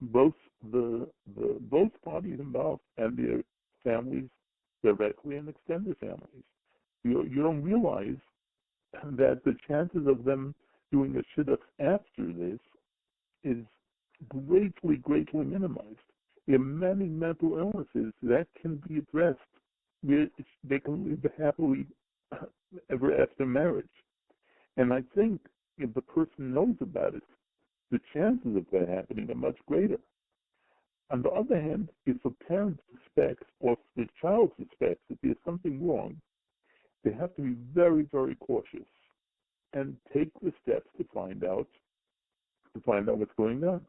both both parties involved and their families directly and extended families. You don't realize that the chances of them doing a shidduch after this is greatly, greatly minimized. There are many mental illnesses that can be addressed. They can live happily ever after marriage. And I think if the person knows about it, the chances of that happening are much greater. On the other hand, if a parent suspects or if the child suspects that there's something wrong, they have to be very, very cautious and take the steps to find out what's going on.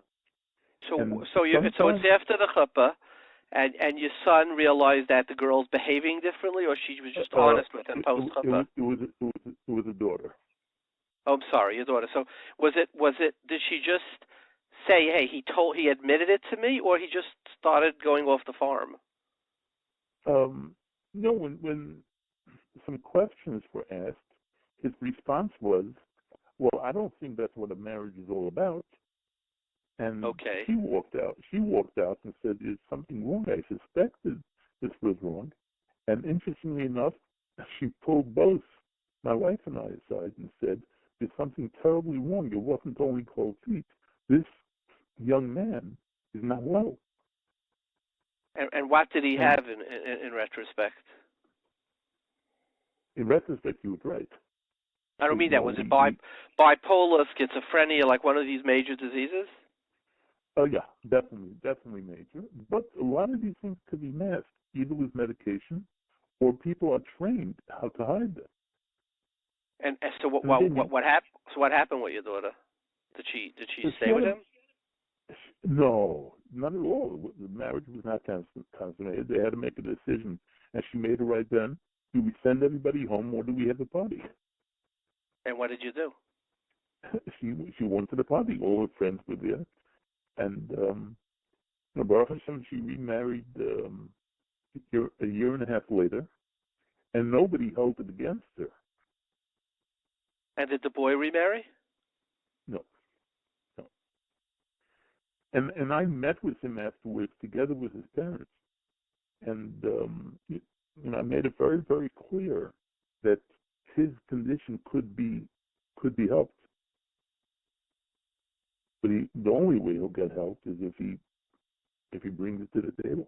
So it's after the chuppah, and your son realized that the girl's behaving differently, or she was just honest with him post chuppah?
It was a daughter.
Oh, I'm sorry, your daughter. So was it? Did she just say, "Hey, he admitted it to me," or he just started going off the farm?
No. When some questions were asked, his response was, "Well, I don't think that's what a marriage is all about." And
okay.
She walked out and said, "There's something wrong. I suspected this was wrong." And interestingly enough, she pulled both my wife and I aside and said, "There's something terribly wrong. It wasn't only cold feet. This young man is not well."
And what did he have in retrospect?
In retrospect, he was right.
I don't mean that. Was it bipolar, schizophrenia, like one of these major diseases?
Oh, yeah, definitely major. But a lot of these things could be masked, either with medication or people are trained how to hide them.
And so what happened? So what happened with your daughter? Did she stay with him?
No, not at all. The marriage was not consummated. They had to make a decision, and she made it right then. Do we send everybody home, or do we have a party?
And what did you do?
She went to the party. All her friends were there. And Baruch Hashem, she remarried a year and a half later, and nobody held it against her.
And did the boy remarry?
No. And I met with him afterwards, together with his parents, and I made it very, very clear that his condition could be helped. But the only way he'll get help is if he brings it to the table.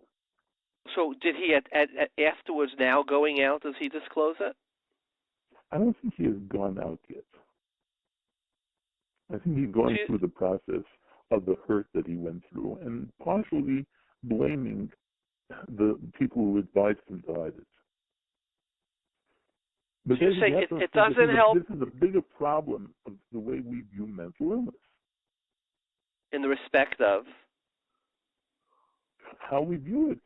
So did he afterwards, now going out, does he disclose it?
I don't think he has gone out yet. I think he's going through the process of the hurt that he went through and partially blaming the people who advised him to hide it. But
you say it doesn't help?
This is a bigger problem of the way we view mental illness.
In the respect of?
How we view it,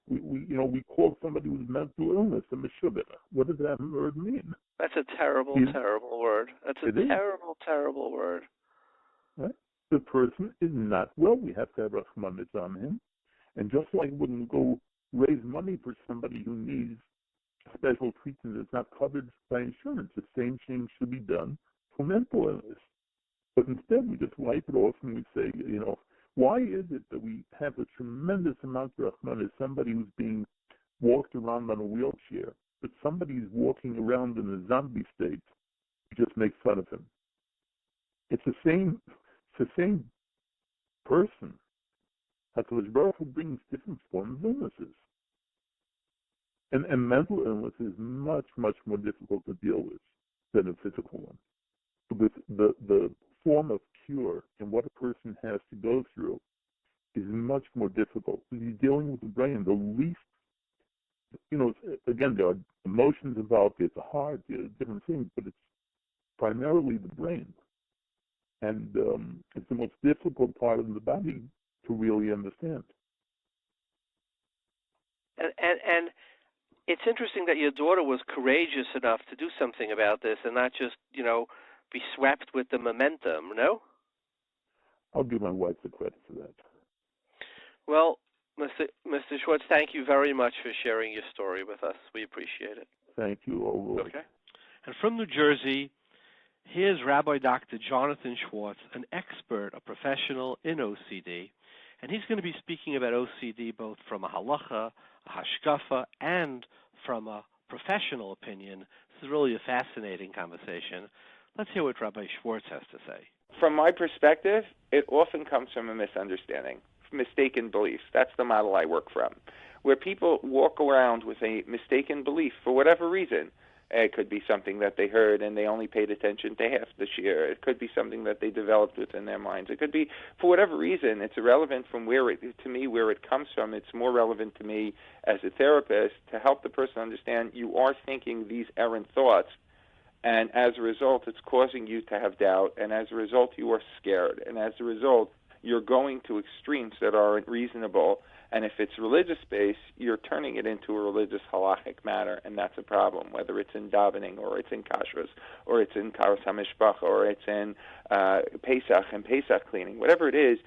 we call somebody with mental illness a Meshulam. What does that word mean?
That's a terrible, terrible word. That's a terrible, terrible word.
Right? The person is not well. We have to have Rahmanis on him. And just like when we go raise money for somebody who needs special treatment that's not covered by insurance, the same thing should be done for mental illness. But instead, we just wipe it off and we say, why is it that we have a tremendous amount of Rahman as somebody who's being walked around on a wheelchair, but somebody's walking around in a zombie state, you just make fun of him. It's the same person. HaKadosh Baruch Hu brings different forms of illnesses. And mental illness is much, much more difficult to deal with than a physical one. Because the form of cure and what a person has to go through is much more difficult. Because you're dealing with the brain. The least, again, there are emotions involved, there's the heart, there's different things, but it's primarily the brain. And it's the most difficult part of the body to really understand.
And it's interesting that your daughter was courageous enough to do something about this and not just, be swept with the momentum, no?
I'll give my wife the credit for that.
Well, Mr. Schwartz, thank you very much for sharing your story with us. We appreciate it.
Thank you, Lord.
Okay. And from New Jersey, here's Rabbi Dr. Jonathan Schwartz, an expert, a professional in OCD, and he's going to be speaking about OCD both from a halacha, a hashkafa, and from a professional opinion. This is really a fascinating conversation. Let's hear what Rabbi Schwartz has to say.
From my perspective, it often comes from a misunderstanding, mistaken beliefs. That's the model I work from, where people walk around with a mistaken belief for whatever reason. It could be something that they heard and they only paid attention to half the shiur. It could be something that they developed within their minds. It could be, for whatever reason, it's irrelevant from where it comes from. It's more relevant to me as a therapist to help the person understand you are thinking these errant thoughts, and as a result, it's causing you to have doubt, and as a result, you are scared, and as a result, you're going to extremes that aren't reasonable. And if it's religious-based, you're turning it into a religious halachic matter, and that's a problem, whether it's in davening, or it's in kashrus, or it's in karos hamishpacha, or it's in Pesach and Pesach cleaning. Whatever it is,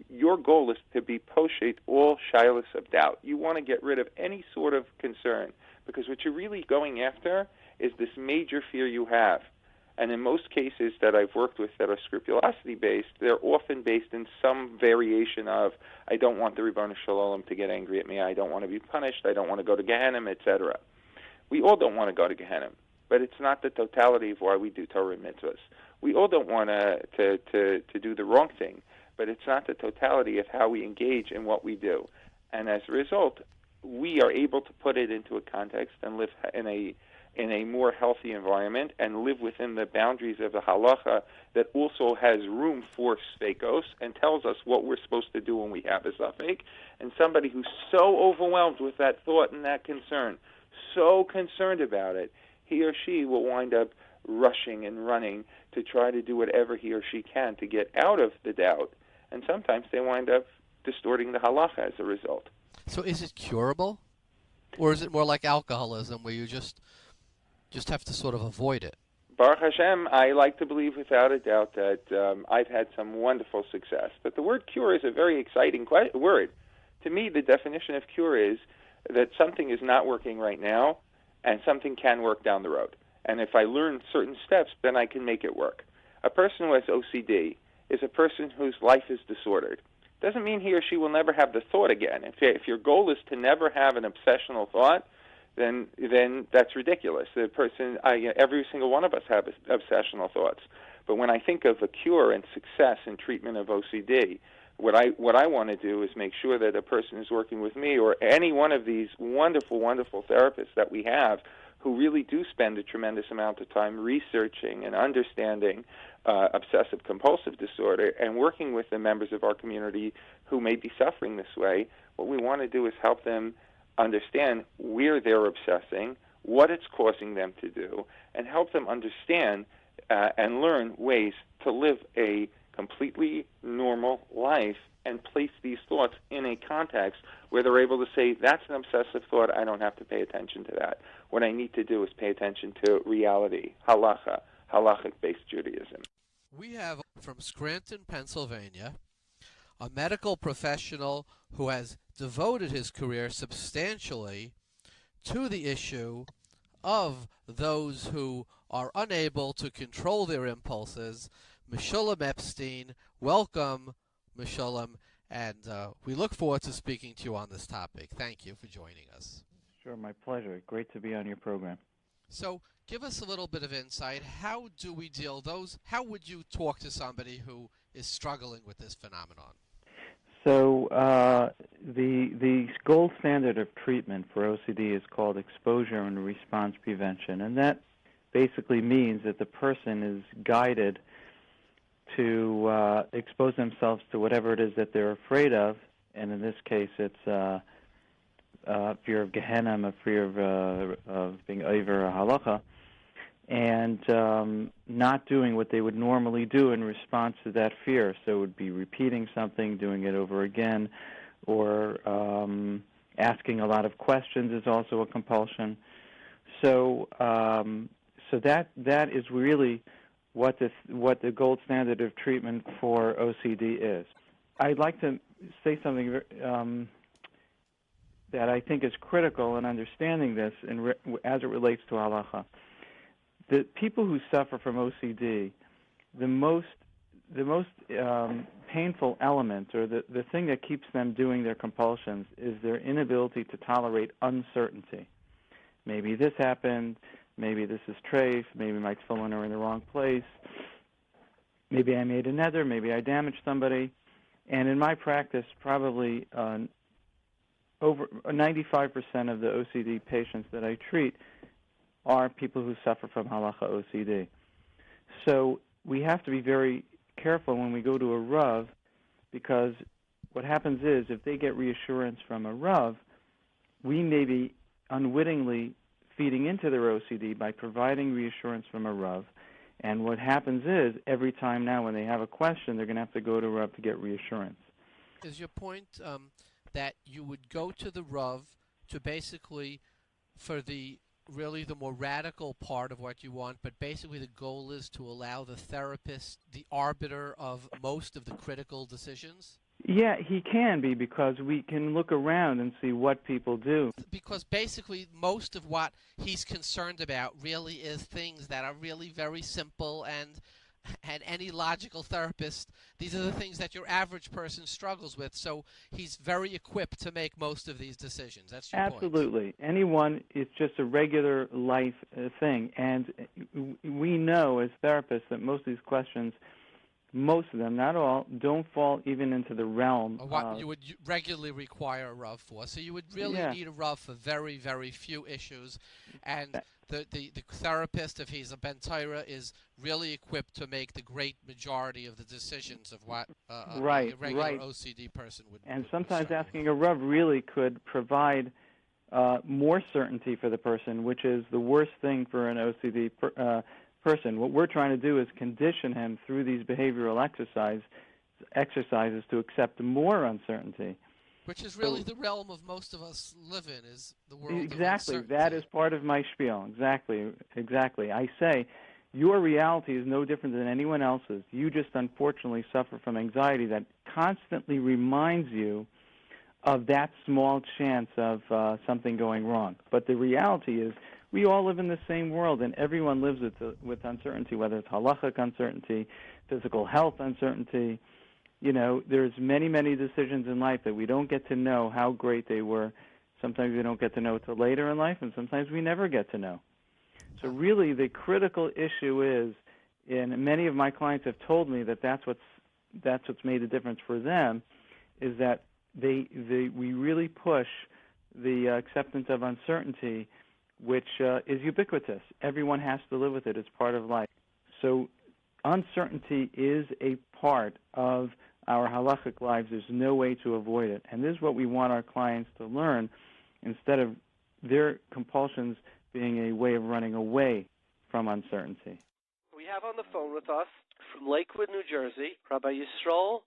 your goal is to be poshet all shilas of doubt. You want to get rid of any sort of concern, because what you're really going after is this major fear you have. And in most cases that I've worked with that are scrupulosity-based, they're often based in some variation of, I don't want the Ribono Shel Olam to get angry at me, I don't want to be punished, I don't want to go to Gehenna, etc. We all don't want to go to Gehenna, but it's not the totality of why we do Torah and mitzvahs. We all don't want to do the wrong thing, but it's not the totality of how we engage in what we do. And as a result, we are able to put it into a context and live in a more healthy environment and live within the boundaries of the halacha that also has room for sfekos and tells us what we're supposed to do when we have a safek. And somebody who's so overwhelmed with that thought and that concern, so concerned about it, he or she will wind up rushing and running to try to do whatever he or she can to get out of the doubt. And sometimes they wind up distorting the halacha as a result.
So is it curable? Or is it more like alcoholism where you just have to sort of avoid it?
Baruch Hashem, I like to believe without a doubt that I've had some wonderful success. But the word cure is a very exciting word. To me, the definition of cure is that something is not working right now and something can work down the road. And if I learn certain steps, then I can make it work. A person who has OCD is a person whose life is disordered. Doesn't mean he or she will never have the thought again. If your goal is to never have an obsessional thought, then that's ridiculous. The person, every single one of us have obsessional thoughts. But when I think of a cure and success in treatment of OCD, what I want to do is make sure that a person is working with me or any one of these wonderful, wonderful therapists that we have who really do spend a tremendous amount of time researching and understanding obsessive-compulsive disorder and working with the members of our community who may be suffering this way. What we want to do is help them understand where they're obsessing, what it's causing them to do, and help them understand and learn ways to live a completely normal life and place these thoughts in a context where they're able to say, that's an obsessive thought, I don't have to pay attention to that. What I need to do is pay attention to reality, halacha, halachic-based Judaism.
We have from Scranton, Pennsylvania, a medical professional who has devoted his career substantially to the issue of those who are unable to control their impulses. Meshulam Epstein, welcome, Meshulam, and we look forward to speaking to you on this topic. Thank you for joining us.
Sure, my pleasure. Great to be on your program.
So give us a little bit of insight. How do we deal those? How would you talk to somebody who is struggling with this phenomenon?
So the gold standard of treatment for OCD is called exposure and response prevention, and that basically means that the person is guided to expose themselves to whatever it is that they're afraid of, and in this case it's fear of Gehenna, a fear of being over a halacha, and not doing what they would normally do in response to that fear. So it would be repeating something, doing it over again, or asking a lot of questions is also a compulsion. So that is really what the gold standard of treatment for OCD is. I'd like to say something that I think is critical in understanding this as it relates to halacha. The people who suffer from OCD, the most painful element, or the thing that keeps them doing their compulsions, is their inability to tolerate uncertainty. Maybe this happened, maybe this is treif, maybe my tefillin are in the wrong place, maybe I made a nether, maybe I damaged somebody. And in my practice, probably over 95% of the OCD patients that I treat are people who suffer from halacha OCD. So we have to be very careful when we go to a Rav, because what happens is if they get reassurance from a Rav, we may be unwittingly feeding into their OCD by providing reassurance from a Rav. And what happens is every time now when they have a question, they're going to have to go to a Rav to get reassurance.
Is your point that you would go to the Rav to basically, for the more radical part of what you want, but basically the goal is to allow the therapist the arbiter of most of the critical decisions?
Yeah, he can be, because we can look around and see what people do.
Because basically most of what he's concerned about really is things that are really very simple, and any logical therapist, these are the things that your average person struggles with, so he's very equipped to make most of these decisions. That's your
Absolutely.
point.
Anyone, it's just a regular life thing. And we know as therapists that most of these questions, most of them, not all, don't fall even into the realm
of what you would regularly require a Rav for. So you would really need a Rav for very, very few issues. And the therapist, if he's a Ben Torah, is really equipped to make the great majority of the decisions of what a regular OCD person would. And
sometimes asking a Rav really could provide more certainty for the person, which is the worst thing for an OCD person. What we're trying to do is condition him through these behavioral exercises to accept more uncertainty.
Which is really the realm of most of us live in, is the world
exactly.
of uncertainty.
That is part of my spiel. Exactly. I say your reality is no different than anyone else's. You just unfortunately suffer from anxiety that constantly reminds you of that small chance of something going wrong. But the reality is we all live in the same world, and everyone lives with uncertainty, whether it's halachic uncertainty, physical health uncertainty. You know, there's many, many decisions in life that we don't get to know how great they were. Sometimes we don't get to know until later in life, and sometimes we never get to know. So really the critical issue is, and many of my clients have told me that that's what's made a difference for them, is that we really push the acceptance of uncertainty, which is ubiquitous. Everyone has to live with it. It's part of life. So uncertainty is a part of our halachic lives. There's no way to avoid it. And this is what we want our clients to learn, instead of their compulsions being a way of running away from uncertainty.
We have on the phone with us from Lakewood, New Jersey, Rabbi Yisrael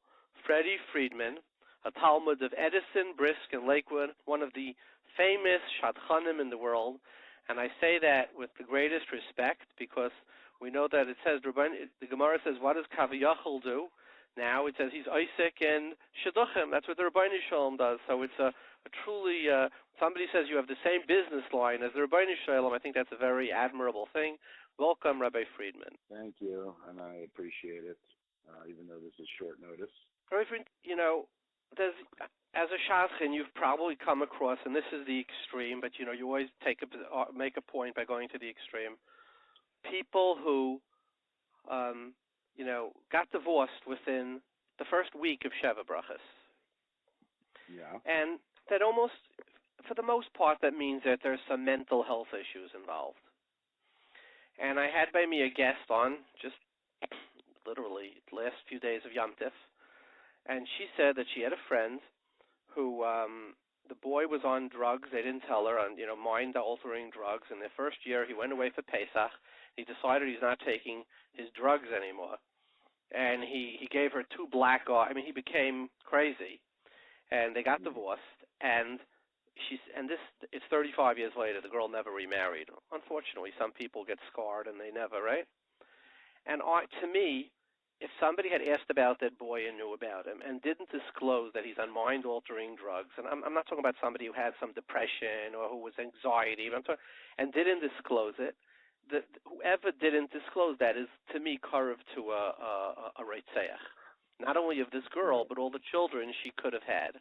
Freddy Friedman, a Talmud of Edison, Brisk, and Lakewood, one of the famous Shadchanim in the world. And I say that with the greatest respect, because we know that it says, the Gemara says, what does Kaviyachal do? Now it says he's Isaac and shidduchim. That's what the Rabbi Shalom does. So it's a truly, somebody says you have the same business line as the Rabbi Shalom. I think that's a very admirable thing. Welcome, Rabbi Friedman.
Thank you, and I appreciate it, even though this is short notice.
Rabbi Friedman, you know, as a shadchan, you've probably come across, and this is the extreme, but you always make a point by going to the extreme. People who, got divorced within the first week of Sheva Brachas.
Yeah.
And that almost, for the most part, that means that there's some mental health issues involved. And I had by me a guest on just literally the last few days of Yom Tif, and she said that she had a friend who the boy was on drugs. They didn't tell her, on mind-altering drugs. In their first year, he went away for Pesach. He decided he's not taking his drugs anymore, and he gave her 2 black eyes. I mean, he became crazy, and they got divorced. And it's 35 years later. The girl never remarried. Unfortunately, some people get scarred and they never, right? And to me, if somebody had asked about that boy and knew about him and didn't disclose that he's on mind-altering drugs, and I'm not talking about somebody who had some depression or who was anxiety, and didn't disclose it, whoever didn't disclose that is, to me, karev to a reitzeach, not only of this girl, but all the children she could have had.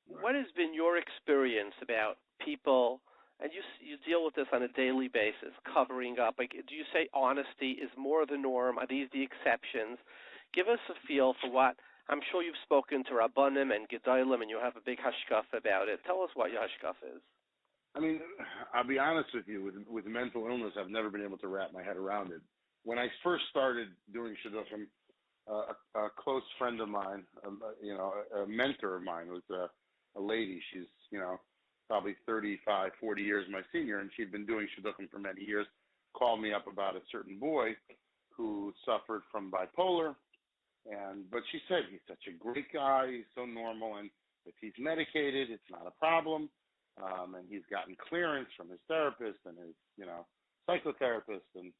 What has been your experience about people, and you deal with this on a daily basis, covering up? Like, do you say honesty is more the norm? Are these the exceptions? Give us a feel for what. I'm sure you've spoken to Rabbanim and Gedolim, and you have a big hashkafa about it. Tell us what your hashkafa is.
I mean, I'll be honest with you. With mental illness, I've never been able to wrap my head around it. When I first started doing shidduchim, a close friend of mine, a mentor of mine, was a lady. She's, probably 35, 40 years my senior, and she'd been doing shidduchim for many years, called me up about a certain boy who suffered from bipolar, but she said, he's such a great guy, he's so normal, and if he's medicated, it's not a problem, and he's gotten clearance from his therapist and his, psychotherapist and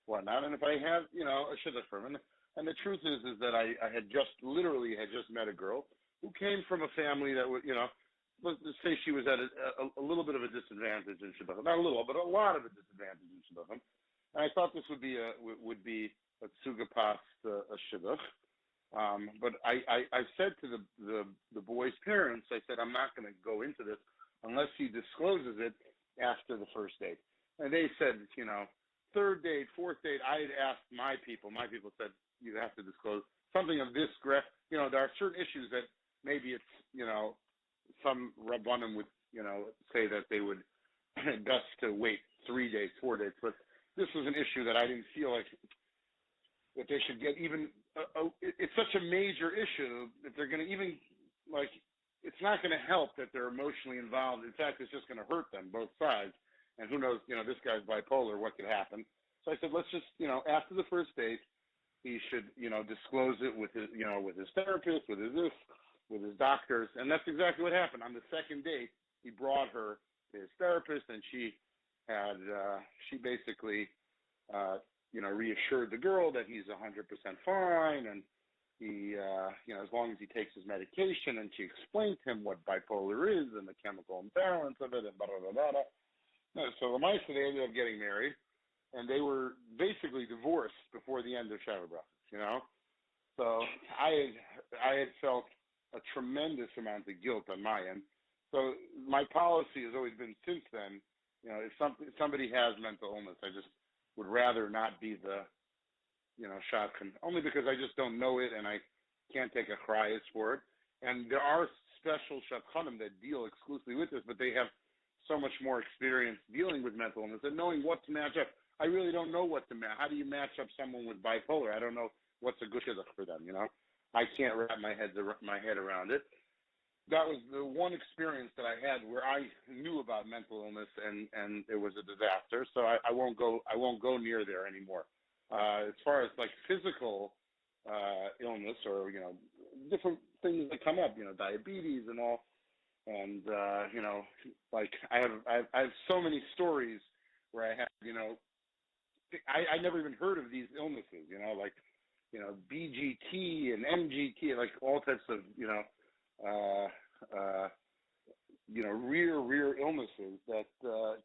whatnot, and if I have, a shidduch for him, and the truth is that I had just met a girl who came from a family that would, let's say she was at a little bit of a disadvantage in shidduchim. Not a little, but a lot of a disadvantage in shidduchim. And I thought this would be a tzugapas, a shidduch. But I said to the boy's parents, I said, I'm not going to go into this unless he discloses it after the first date. And they said, third date, fourth date. I had asked my people. My people said, you have to disclose something of this graph. There are certain issues that maybe it's, some Rabbanim would, say that they would best to wait 3 days, 4 days. But this was an issue that I didn't feel like that they should get even. It's such a major issue that they're going to even, it's not going to help that they're emotionally involved. In fact, it's just going to hurt them, both sides. And who knows, this guy's bipolar, what could happen. So I said, let's just, after the first date, he should, disclose it with his, with his therapist, with his doctors, and that's exactly what happened. On the second date, he brought her to his therapist, and she basically, reassured the girl that he's 100% fine, and he, as long as he takes his medication, and she explained to him what bipolar is and the chemical imbalance of it, and blah, blah, blah, blah. So the mice, they ended up getting married, and they were basically divorced before the end of Sheva Brachas, So I had felt a tremendous amount of guilt on my end. So my policy has always been since then, if somebody has mental illness, I just would rather not be the, shadchan, only because I just don't know it and I can't take a chrayas for it. And there are special shadchanim that deal exclusively with this, but they have so much more experience dealing with mental illness and knowing what to match up. I really don't know what to match. How do you match up someone with bipolar? I don't know what's a good shidduch for them, I can't wrap my head around it. That was the one experience that I had where I knew about mental illness and it was a disaster. So I won't go near there anymore. As far as physical illness or different things that come up, diabetes and all, and I have so many stories where I have I never even heard of these illnesses, BGT and MGT, all types of, rare illnesses that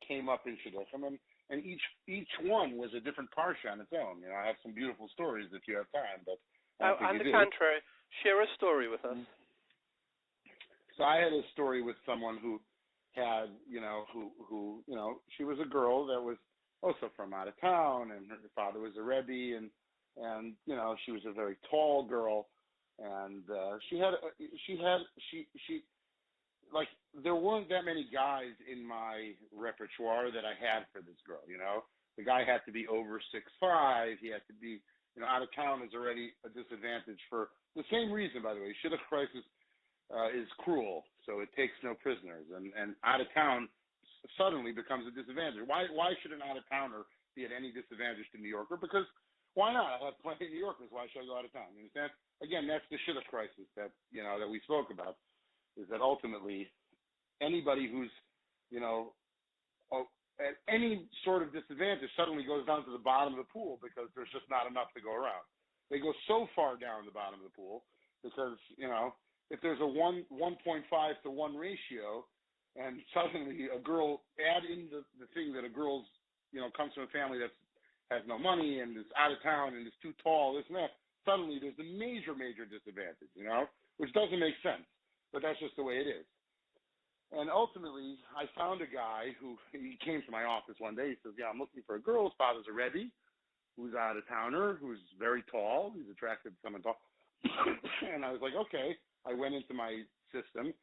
came up in shidduchim, and each one was a different parsha on its own. I have some beautiful stories if you have time, but
on the contrary, share a story with us.
So I had a story with someone who had, who she was a girl that was also from out of town, and her father was a Rabbi, and she was a very tall girl, and there weren't that many guys in my repertoire that I had for this girl. The guy had to be over 6'5". He had to be, out of town is already a disadvantage for the same reason, by the way. Shidduch crisis is cruel, so it takes no prisoners, and out of town suddenly becomes a disadvantage. Why should an out of towner be at any disadvantage to New Yorker? Because why not? I have plenty of New Yorkers. Why should I go out of town? You understand? Again, that's the shidduch crisis that that we spoke about. Is that ultimately anybody who's at any sort of disadvantage suddenly goes down to the bottom of the pool because there's just not enough to go around. They go so far down the bottom of the pool because if there's a 1.5 to 1 ratio, and suddenly a girl add in the thing that a girl's comes from a family that has no money and is out of town and is too tall, this and that, suddenly there's a major disadvantage, which doesn't make sense, but that's just the way it is. And ultimately, I found a guy he came to my office one day. He says, "Yeah, I'm looking for a girl. His father's a Rebbe, who's out of towner, who's very tall. He's attracted to someone tall." And I was like, okay. I went into my system,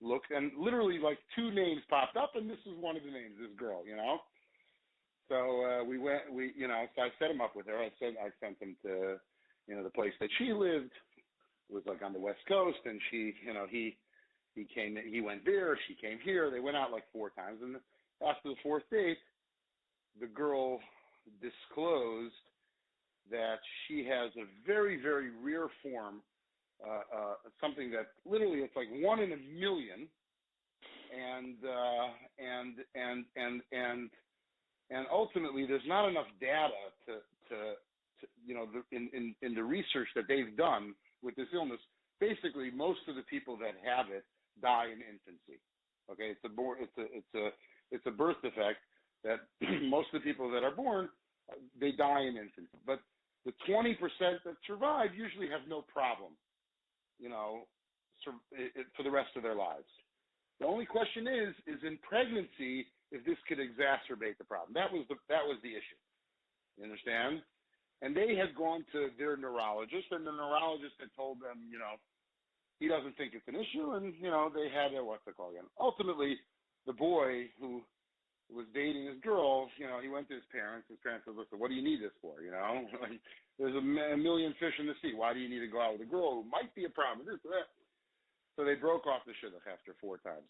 looked, and literally like 2 names popped up, and this was one of the names, this girl, So so I set him up with her. I sent him to, the place that she lived. It was like on the West Coast, and she, he went there, she came here. They went out like 4 times, and after the 4th date, the girl disclosed that she has a very, very rare form, something that literally it's like 1 in a million, and ultimately there's not enough data to in the research that they've done with this illness. Basically, most of the people that have it die in infancy. Okay, it's a birth defect that most of the people that are born, they die in infancy. But the 20% that survive usually have no problem, for the rest of their lives. The only question is in pregnancy if this could exacerbate the problem. That was the issue. You understand? And they had gone to their neurologist, and the neurologist had told them, he doesn't think it's an issue, and they had ultimately, the boy who was dating his girl, he went to his parents. His parents said, "Listen, what do you need this for? There's a million fish in the sea. Why do you need to go out with a girl who might be a problem with this or that?" So they broke off the shidduch after 4 times.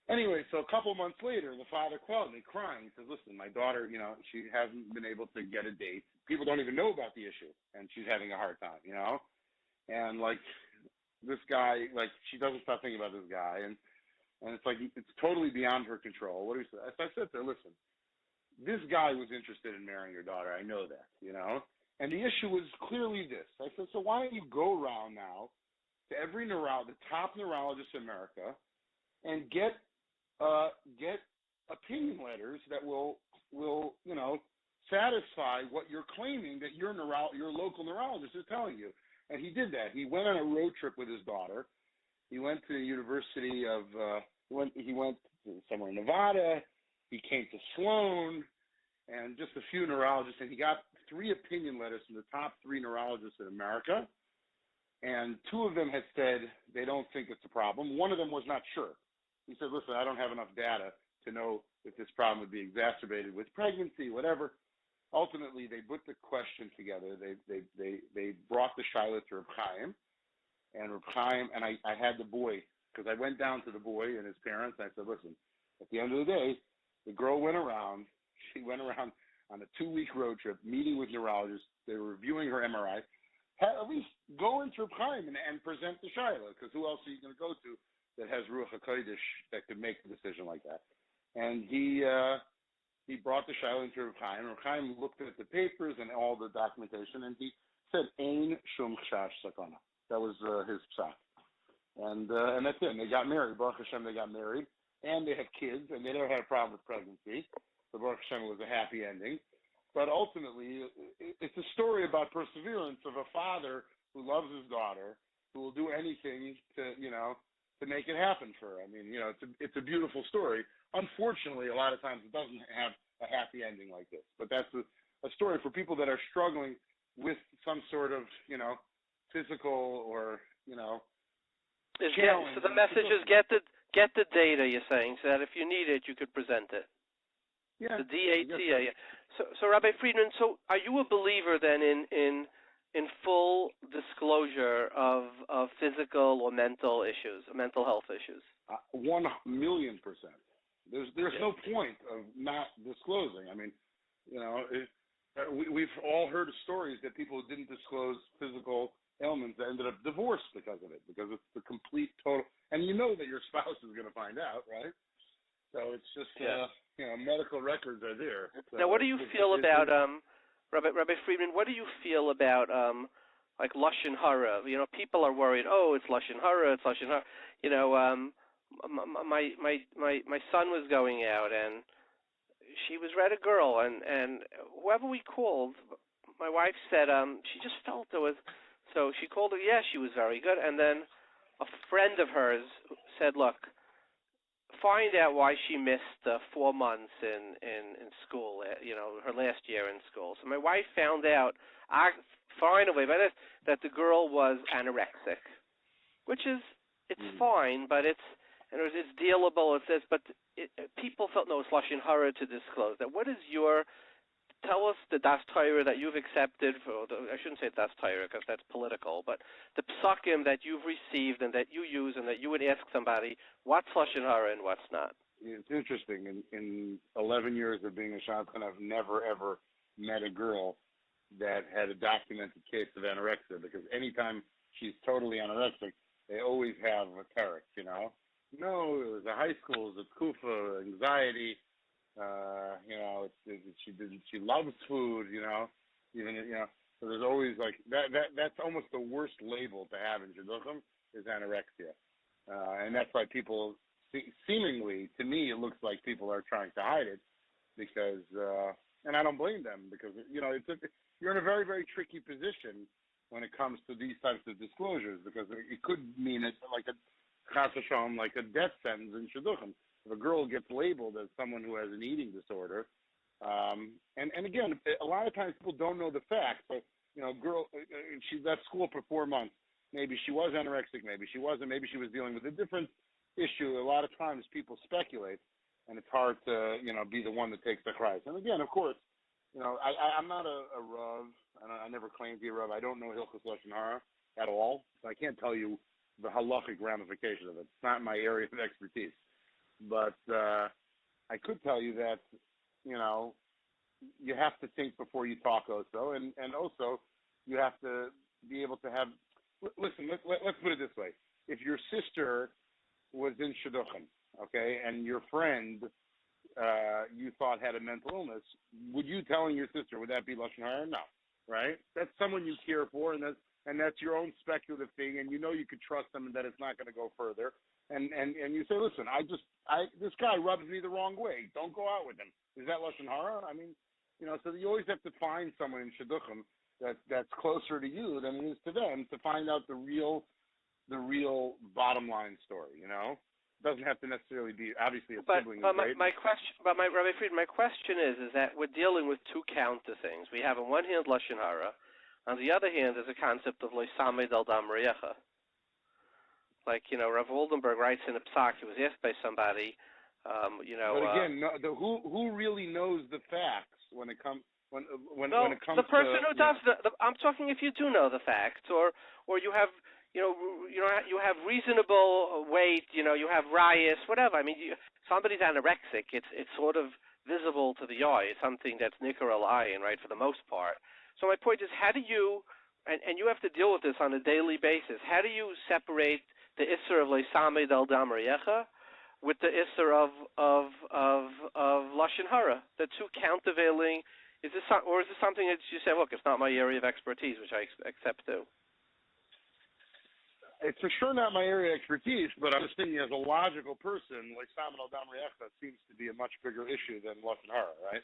Anyway, so a couple months later, the father called me crying. He says, "Listen, my daughter, she hasn't been able to get a date. People don't even know about the issue, and she's having a hard time, and like this guy, like she doesn't stop thinking about this guy, and it's like it's totally beyond her control." What do you say? So I said to her, "Listen, this guy was interested in marrying your daughter. I know that, and the issue was clearly this." I said, "So why don't you go around now to every the top neurologist in America, and get opinion letters that will satisfy what you're claiming that your local neurologist is telling you." And he did that. He went on a road trip with his daughter. He went to the University of he went to somewhere in Nevada. He came to Sloan and just a few neurologists, and he got 3 opinion letters from the top 3 neurologists in America. And 2 of them had said they don't think it's a problem. One of them was not sure. He said, "Listen, I don't have enough data to know if this problem would be exacerbated with pregnancy, whatever." Ultimately, they put the question together. They brought the Shiloh to Reb Chaim, and Reb Chaim, and I had the boy, because I went down to the boy and his parents, and I said, "Listen, at the end of the day, the girl went around. She went around on a 2-week road trip, meeting with neurologists. They were reviewing her MRI. At least go into Reb Chaim and present the Shiloh, because who else are you going to go to that has Ruach HaKodesh that could make a decision like that?" And he brought the Shiloh into Reb Chaim. Reb Chaim looked at the papers and all the documentation, and he said, "Ein shum chash sakana." That was his psak. And that's it. And they got married. Baruch Hashem, they got married. And they had kids, and they never had a problem with pregnancy. So Baruch Hashem, was a happy ending. But ultimately, it's a story about perseverance of a father who loves his daughter, who will do anything to to make it happen for her. I mean, it's a beautiful story. Unfortunately, a lot of times it doesn't have a happy ending like this. But that's a story for people that are struggling with some sort of, physical or, challenge.
So the message is get the data, you're saying, so that if you need it, you could present it.
Yeah.
The DATA. So Rabbi Friedman, so are you a believer then in full disclosure of physical or mental issues, mental health issues?
1,000,000%. There's no point of not disclosing. I mean, we've all heard of stories that people who didn't disclose physical ailments that ended up divorced because of it, because it's the complete total, and you know that your spouse is going to find out, right? So it's just, medical records are there. So
now, what do you feel about, Rabbi Friedman, what do you feel about, like Lashon Hara? People are worried, it's Lashon Hara, it's Lashon Hara. My son was going out, and she was read a girl, and whoever we called, my wife said she just felt there was, so she called her, she was very good, and then a friend of hers said, look, find out why she missed 4 months in school, her last year in school. So my wife found out, finally, that the girl was anorexic, which is, it's fine, but it's dealable, it says, but people felt no, it's Lashon Hara to disclose that. What is tell us the Das Torah that you've accepted, I shouldn't say Das Torah because that's political, but the psukim that you've received and that you use and that you would ask somebody, what's Lashon Hara and what's not?
It's interesting. In 11 years of being a Shadchan, I've never, ever met a girl that had a documented case of anorexia, because anytime she's totally anorexic, they always have a character, No, it was a high school, it was a kufa, anxiety, she loves food, so there's always like that's almost the worst label to have in shidduchim is anorexia. And that's why people seemingly, to me, it looks like people are trying to hide it because and I don't blame them, because you're in a very, very tricky position when it comes to these types of disclosures, because it could mean it's like a death sentence in shidduchim. If a girl gets labeled as someone who has an eating disorder, and again, a lot of times people don't know the facts. But girl, she's at school for 4 months. Maybe she was anorexic. Maybe she wasn't. Maybe she was dealing with a different issue. A lot of times people speculate, and it's hard to be the one that takes the prize. And again, of course, I'm not a Rav. I never claimed to be a Rav. I don't know Hilchos Lashon Hara at all, so I can't tell you the halachic ramifications of it. It's not my area of expertise. But I could tell you that, you have to think before you talk also, and also you have to be able to have, listen, let's put it this way. If your sister was in shidduchim, okay, and your friend you thought had a mental illness, would you telling your sister, would that be Lashon Hara? No, right? That's someone you care for, and that's your own speculative thing, and you could trust them and that it's not going to go further. And you say, listen, this guy rubs me the wrong way. Don't go out with him. Is that Lashon Hara? I mean, so you always have to find someone in shidduchim that's closer to you than it is to them to find out the real bottom line story. It doesn't have to necessarily be obviously a sibling.
But my question, Rabbi Fried, my question is that we're dealing with two counter things. We have on one hand Lashon Hara, on the other hand is a concept of loisamed al dam reyecha. Like, Rav Oldenburg writes in a psak, he was asked by somebody,
But again, who really knows the facts when it comes when it comes to...
the person who does I'm talking if you do know the facts, or you have, you have reasonable weight, you have rayas, whatever. I mean, somebody's anorexic, it's sort of visible to the eye. It's something that's nikar al ayin, right, for the most part. So my point is, how do you, and you have to deal with this on a daily basis, how do you separate the Isser of Leisamed al Dam Reyecha with the Isser of Lashon Hara? The two countervailing, is this something that you say, look, it's not my area of expertise, which I accept too?
It's for sure not my area of expertise, but I'm just thinking as a logical person, Leisamed al Dam Reyecha seems to be a much bigger issue than Lashon Hara, right?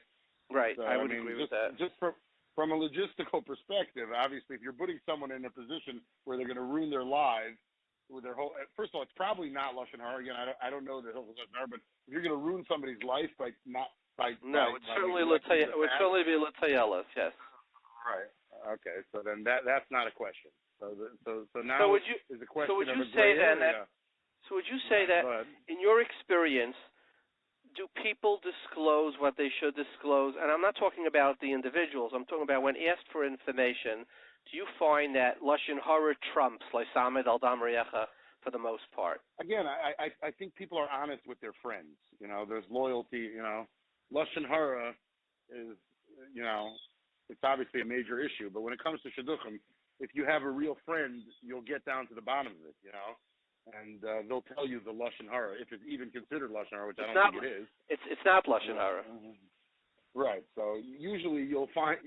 Right,
So,
I would agree with that.
Just from a logistical perspective, obviously, if you're putting someone in a position where they're going to ruin their lives with their whole. First of all, it's probably not lashon hara. Again, I don't know the hilchos lashon hara, but if you're going to ruin somebody's life by not by
no, it's certainly it would certainly be l'tayeles, yes.
Right. Okay. So then that's not a question. So now
so would you,
is the question
so would you
of a
say
gray
then
area.
So would you say that in your experience, do people disclose what they should disclose? And I'm not talking about the individuals. I'm talking about when asked for information, do you find that lashon hara trumps leisamed al dam re'echa for the most part?
Again, I think people are honest with their friends. There's loyalty. Lashon hara is, it's obviously a major issue. But when it comes to shidduchim, if you have a real friend, you'll get down to the bottom of it. And they'll tell you the lashon hara, if it's even considered lashon hara, which I don't think it is.
It's not lashon hara.
Right. So usually you'll find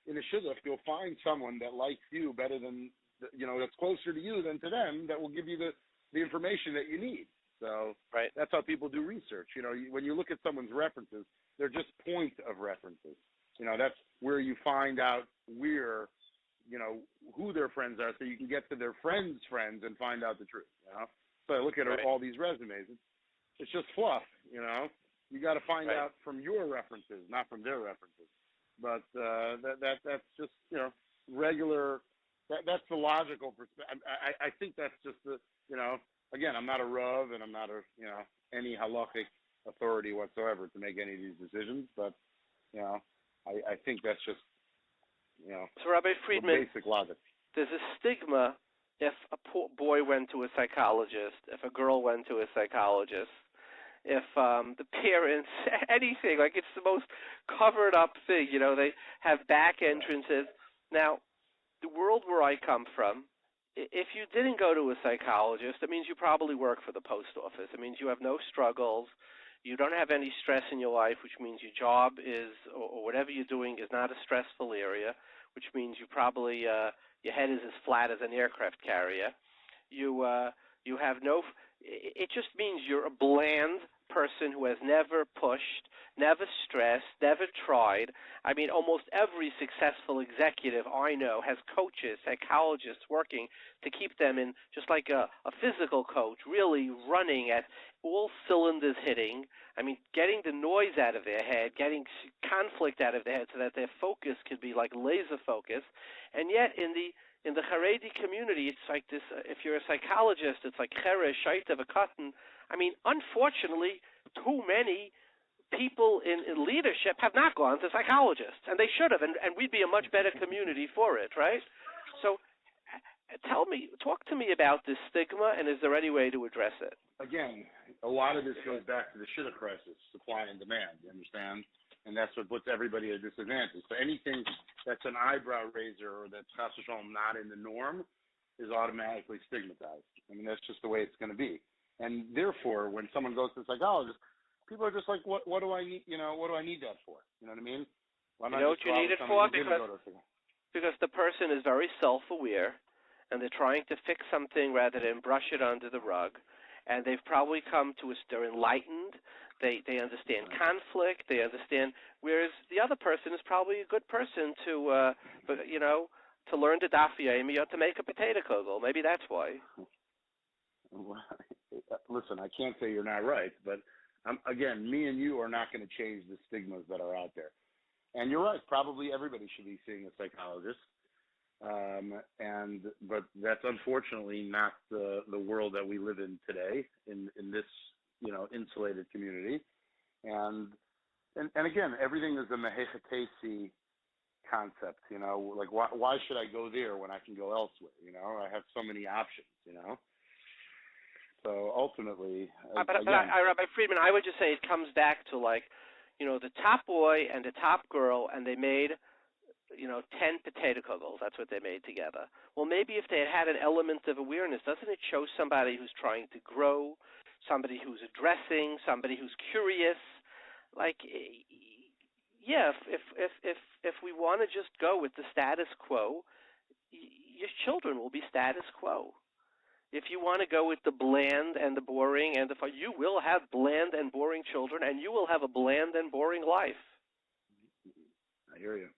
in a shidduch you'll find someone that likes you better than that's closer to you than to them, that will give you the information that you need. So
right.
That's how people do research. When you look at someone's references, they're just point of references. That's where you find out who their friends are, so you can get to their friends' friends and find out the truth. So I look at all these resumes. It's just fluff. You got to find out from your references, not from their references. But that's just regular. That's the logical perspective. I think that's just the Again, I'm not a Rav and I'm not any halachic authority whatsoever to make any of these decisions. But I think that's just
so Rabbi Friedman,
basic logic.
There's a stigma if a poor boy went to a psychologist, if a girl went to a psychologist, if the parents, anything, like it's the most covered up thing, they have back entrances. Now, the world where I come from, if you didn't go to a psychologist, it means you probably work for the post office. It means you have no struggles. You don't have any stress in your life, which means your job is, or whatever you're doing is not a stressful area, which means you probably, your head is as flat as an aircraft carrier. You have no, it just means you're a bland person who has never pushed, never stressed, never tried. I mean, almost every successful executive I know has coaches, psychologists working to keep them in, just like a physical coach, really running at all cylinders hitting. I mean, getting the noise out of their head, getting conflict out of their head so that their focus could be like laser focus. And yet in the Haredi community, it's like this, if you're a psychologist, it's like cheresh, shaita, v'katan. I mean, unfortunately, too many people in leadership have not gone to psychologists, and they should have, and we'd be a much better community for it, right? So talk to me about this stigma, and is there any way to address it?
Again, a lot of this goes back to the shidduch crisis, supply and demand, you understand? And that's what puts everybody at a disadvantage. So anything that's an eyebrow raiser or that's chas v'shalom not in the norm is automatically stigmatized. I mean, that's just the way it's going to be. And therefore, when someone goes to a psychologist, people are just like, what do I need? What do I need that for? You know what I mean? Why not
what you need it for? Because the person is very self-aware, and they're trying to fix something rather than brush it under the rug. And they've probably come to they're enlightened. They understand conflict. They understand. Whereas the other person is probably a good person to learn the daf yomi or to make a potato kugel. Maybe that's why.
Listen, I can't say you're not right, but again, me and you are not going to change the stigmas that are out there. And you're right, probably everybody should be seeing a psychologist. But that's unfortunately not the world that we live in today in this, insulated community. And again, everything is a mehechatesi concept, like why should I go there when I can go elsewhere? I have so many options, So ultimately,
Rabbi Friedman, I would just say it comes back to the top boy and the top girl, and they made 10 potato kugels. That's what they made together. Well, maybe if they had an element of awareness, doesn't it show somebody who's trying to grow, somebody who's addressing, somebody who's curious? If we want to just go with the status quo, your children will be status quo. If you want to go with the bland and the boring you will have bland and boring children, and you will have a bland and boring life.
I hear you.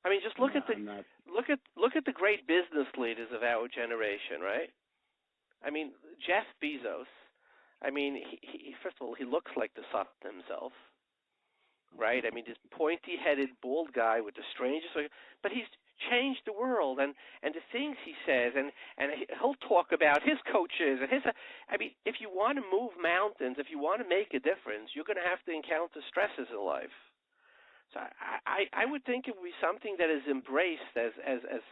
I mean, just look at the great business leaders of our generation, right? I mean, Jeff Bezos, I mean, he first of all, he looks like the Satan himself, right? I mean, this pointy-headed, bald guy with the strangest, but he's changed the world, and the things he says, and he'll talk about his coaches and his. I mean, if you want to move mountains, if you want to make a difference, you're going to have to encounter stresses in life. So I would think it would be something that is embraced as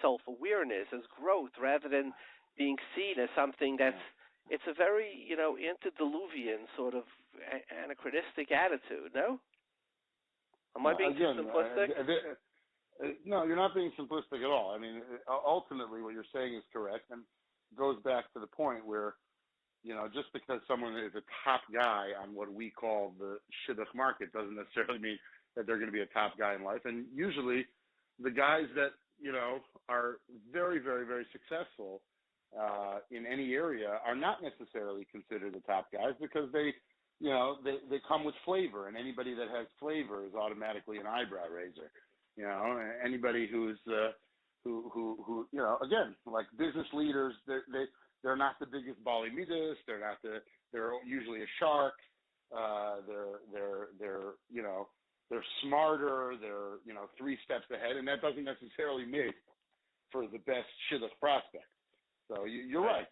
self-awareness, as growth, rather than being seen as something that's, it's a very, antediluvian sort of anachronistic attitude, no? Am I being too simplistic?
No, you're not being simplistic at all. I mean, ultimately what you're saying is correct, and goes back to the point where, just because someone is a top guy on what we call the shidduch market doesn't necessarily mean that they're going to be a top guy in life. And usually the guys that, are very, very, very successful in any area are not necessarily considered the top guys because they come with flavor, and anybody that has flavor is automatically an eyebrow raiser. Anybody who's who again, like business leaders, they're not the biggest bali midas. They're usually a shark. They're smarter. They're 3 steps ahead, and that doesn't necessarily make for the best shidduch prospect. So you're right.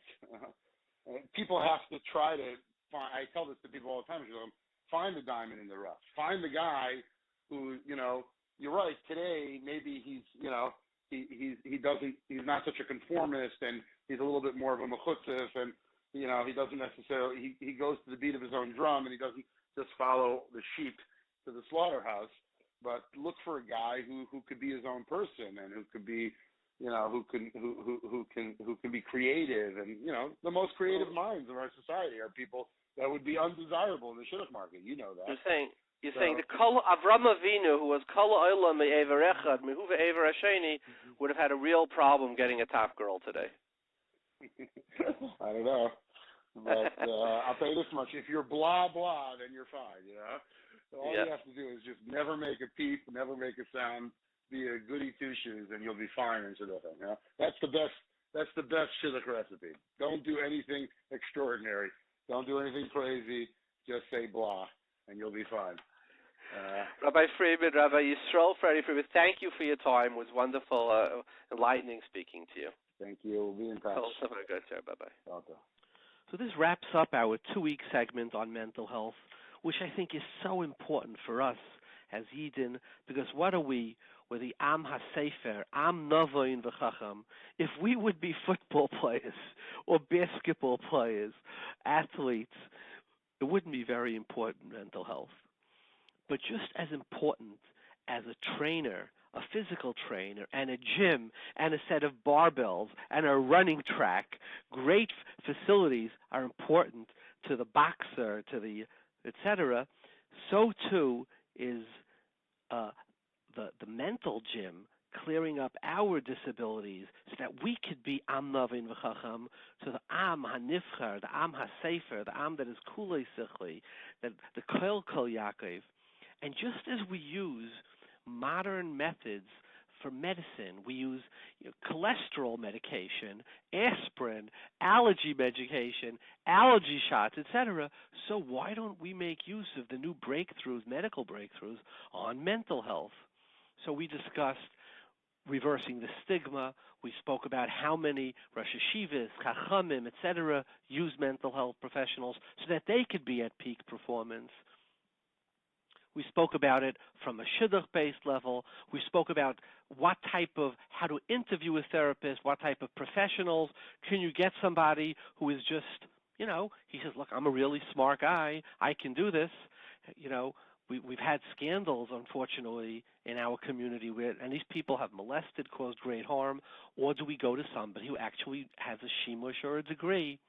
People have to try to find. I tell this to people all the time. Find the diamond in the rough. Find the guy who You're right. Today, maybe he's not such a conformist, and he's a little bit more of a mechutzif, and he doesn't necessarily he goes to the beat of his own drum, and he doesn't just follow the sheep to the slaughterhouse. But look for a guy who could be his own person, and who could be who can be creative, and the most creative minds of our society are people that would be undesirable in the shidduch market. You know that.
You're saying the Avraham Avinu, who was Kol Olam Me'ever Echad Mehu Ve'ever Hasheni, would have had a real problem getting a top girl today.
I don't know, but I'll tell you this much: if you're blah blah, then you're fine. All you have to do is just never make a peep, never make a sound, be a goody two shoes, and you'll be fine in shidduchim. That's the best. That's the best shidduch recipe. Don't do anything extraordinary. Don't do anything crazy. Just say blah, and you'll be fine.
Rabbi Friedman, Rabbi Yisrael, Freddy Friedman, thank you for your time. It was wonderful, enlightening speaking to you.
Thank you. We'll be in touch.
Have a good day. Bye-bye.
Okay.
So this wraps up our 2-week segment on mental health, which I think is so important for us as Yidden, because what are we? We're the Am HaSefer, Am Novoin V'Chacham. If we would be football players or basketball players, athletes, it wouldn't be very important, mental health. But just as important as a trainer, a physical trainer, and a gym, and a set of barbells, and a running track, great facilities are important to the boxer, to the etc., so too is the mental gym, clearing up our disabilities so that we could be Am Novin V'Chacham, to the Am HaNifchar, the Am HaSefer, the Am that is Kulei Sichli, the Kol Yaakov. And just as we use modern methods for medicine, we use cholesterol medication, aspirin, allergy medication, allergy shots, etc. So why don't we make use of the new breakthroughs, medical breakthroughs, on mental health? So we discussed reversing the stigma. We spoke about how many Rosh Hashivas, Chachamim, etc. use mental health professionals so that they could be at peak performance. We spoke about it from a shidduch-based level. We spoke about how to interview a therapist, what type of professionals. Can you get somebody who is just, he says, look, I'm a really smart guy. I can do this. We've had scandals, unfortunately, in our community and these people have molested, caused great harm, or do we go to somebody who actually has a shimush or a degree?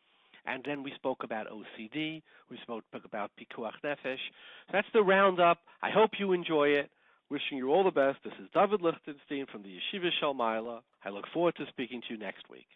And then we spoke about OCD. We spoke about Pikuach Nefesh. So that's the roundup. I hope you enjoy it. Wishing you all the best. This is David Lichtenstein from the Yeshiva Shel Ma'ala. I look forward to speaking to you next week.